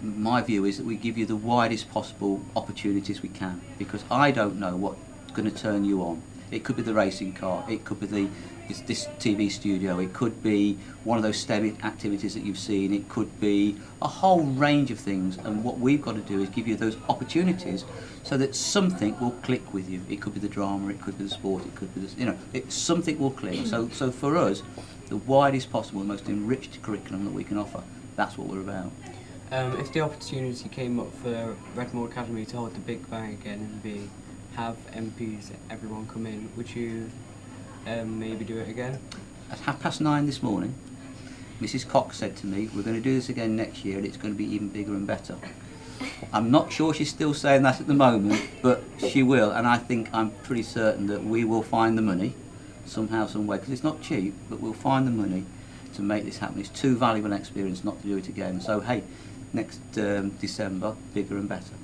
my view is that we give you the widest possible opportunities we can, because I don't know what's going to turn you on. It could be the racing car, it could be this TV studio, it could be one of those STEM activities that you've seen, it could be a whole range of things, and what we've got to do is give you those opportunities so that something will click with you. It could be the drama, it could be the sport, it could be something will click. So for us, the widest possible, the most enriched curriculum that we can offer, that's what we're about. If the opportunity came up for Redmoor Academy to hold the Big Bang again and have MPs, everyone come in, would you maybe do it again? At 9:30 this morning, Mrs. Cox said to me, we're going to do this again next year and it's going to be even bigger and better. I'm not sure she's still saying that at the moment, but she will, and I'm pretty certain that we will find the money somehow, some way, because it's not cheap, but we'll find the money to make this happen. It's too valuable an experience not to do it again. So hey, next December, bigger and better.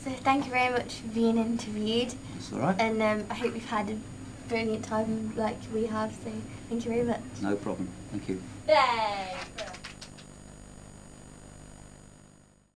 So thank you very much for being interviewed. That's all right. And I hope you've had a brilliant time like we have, so thank you very much. No problem. Thank you. Yay!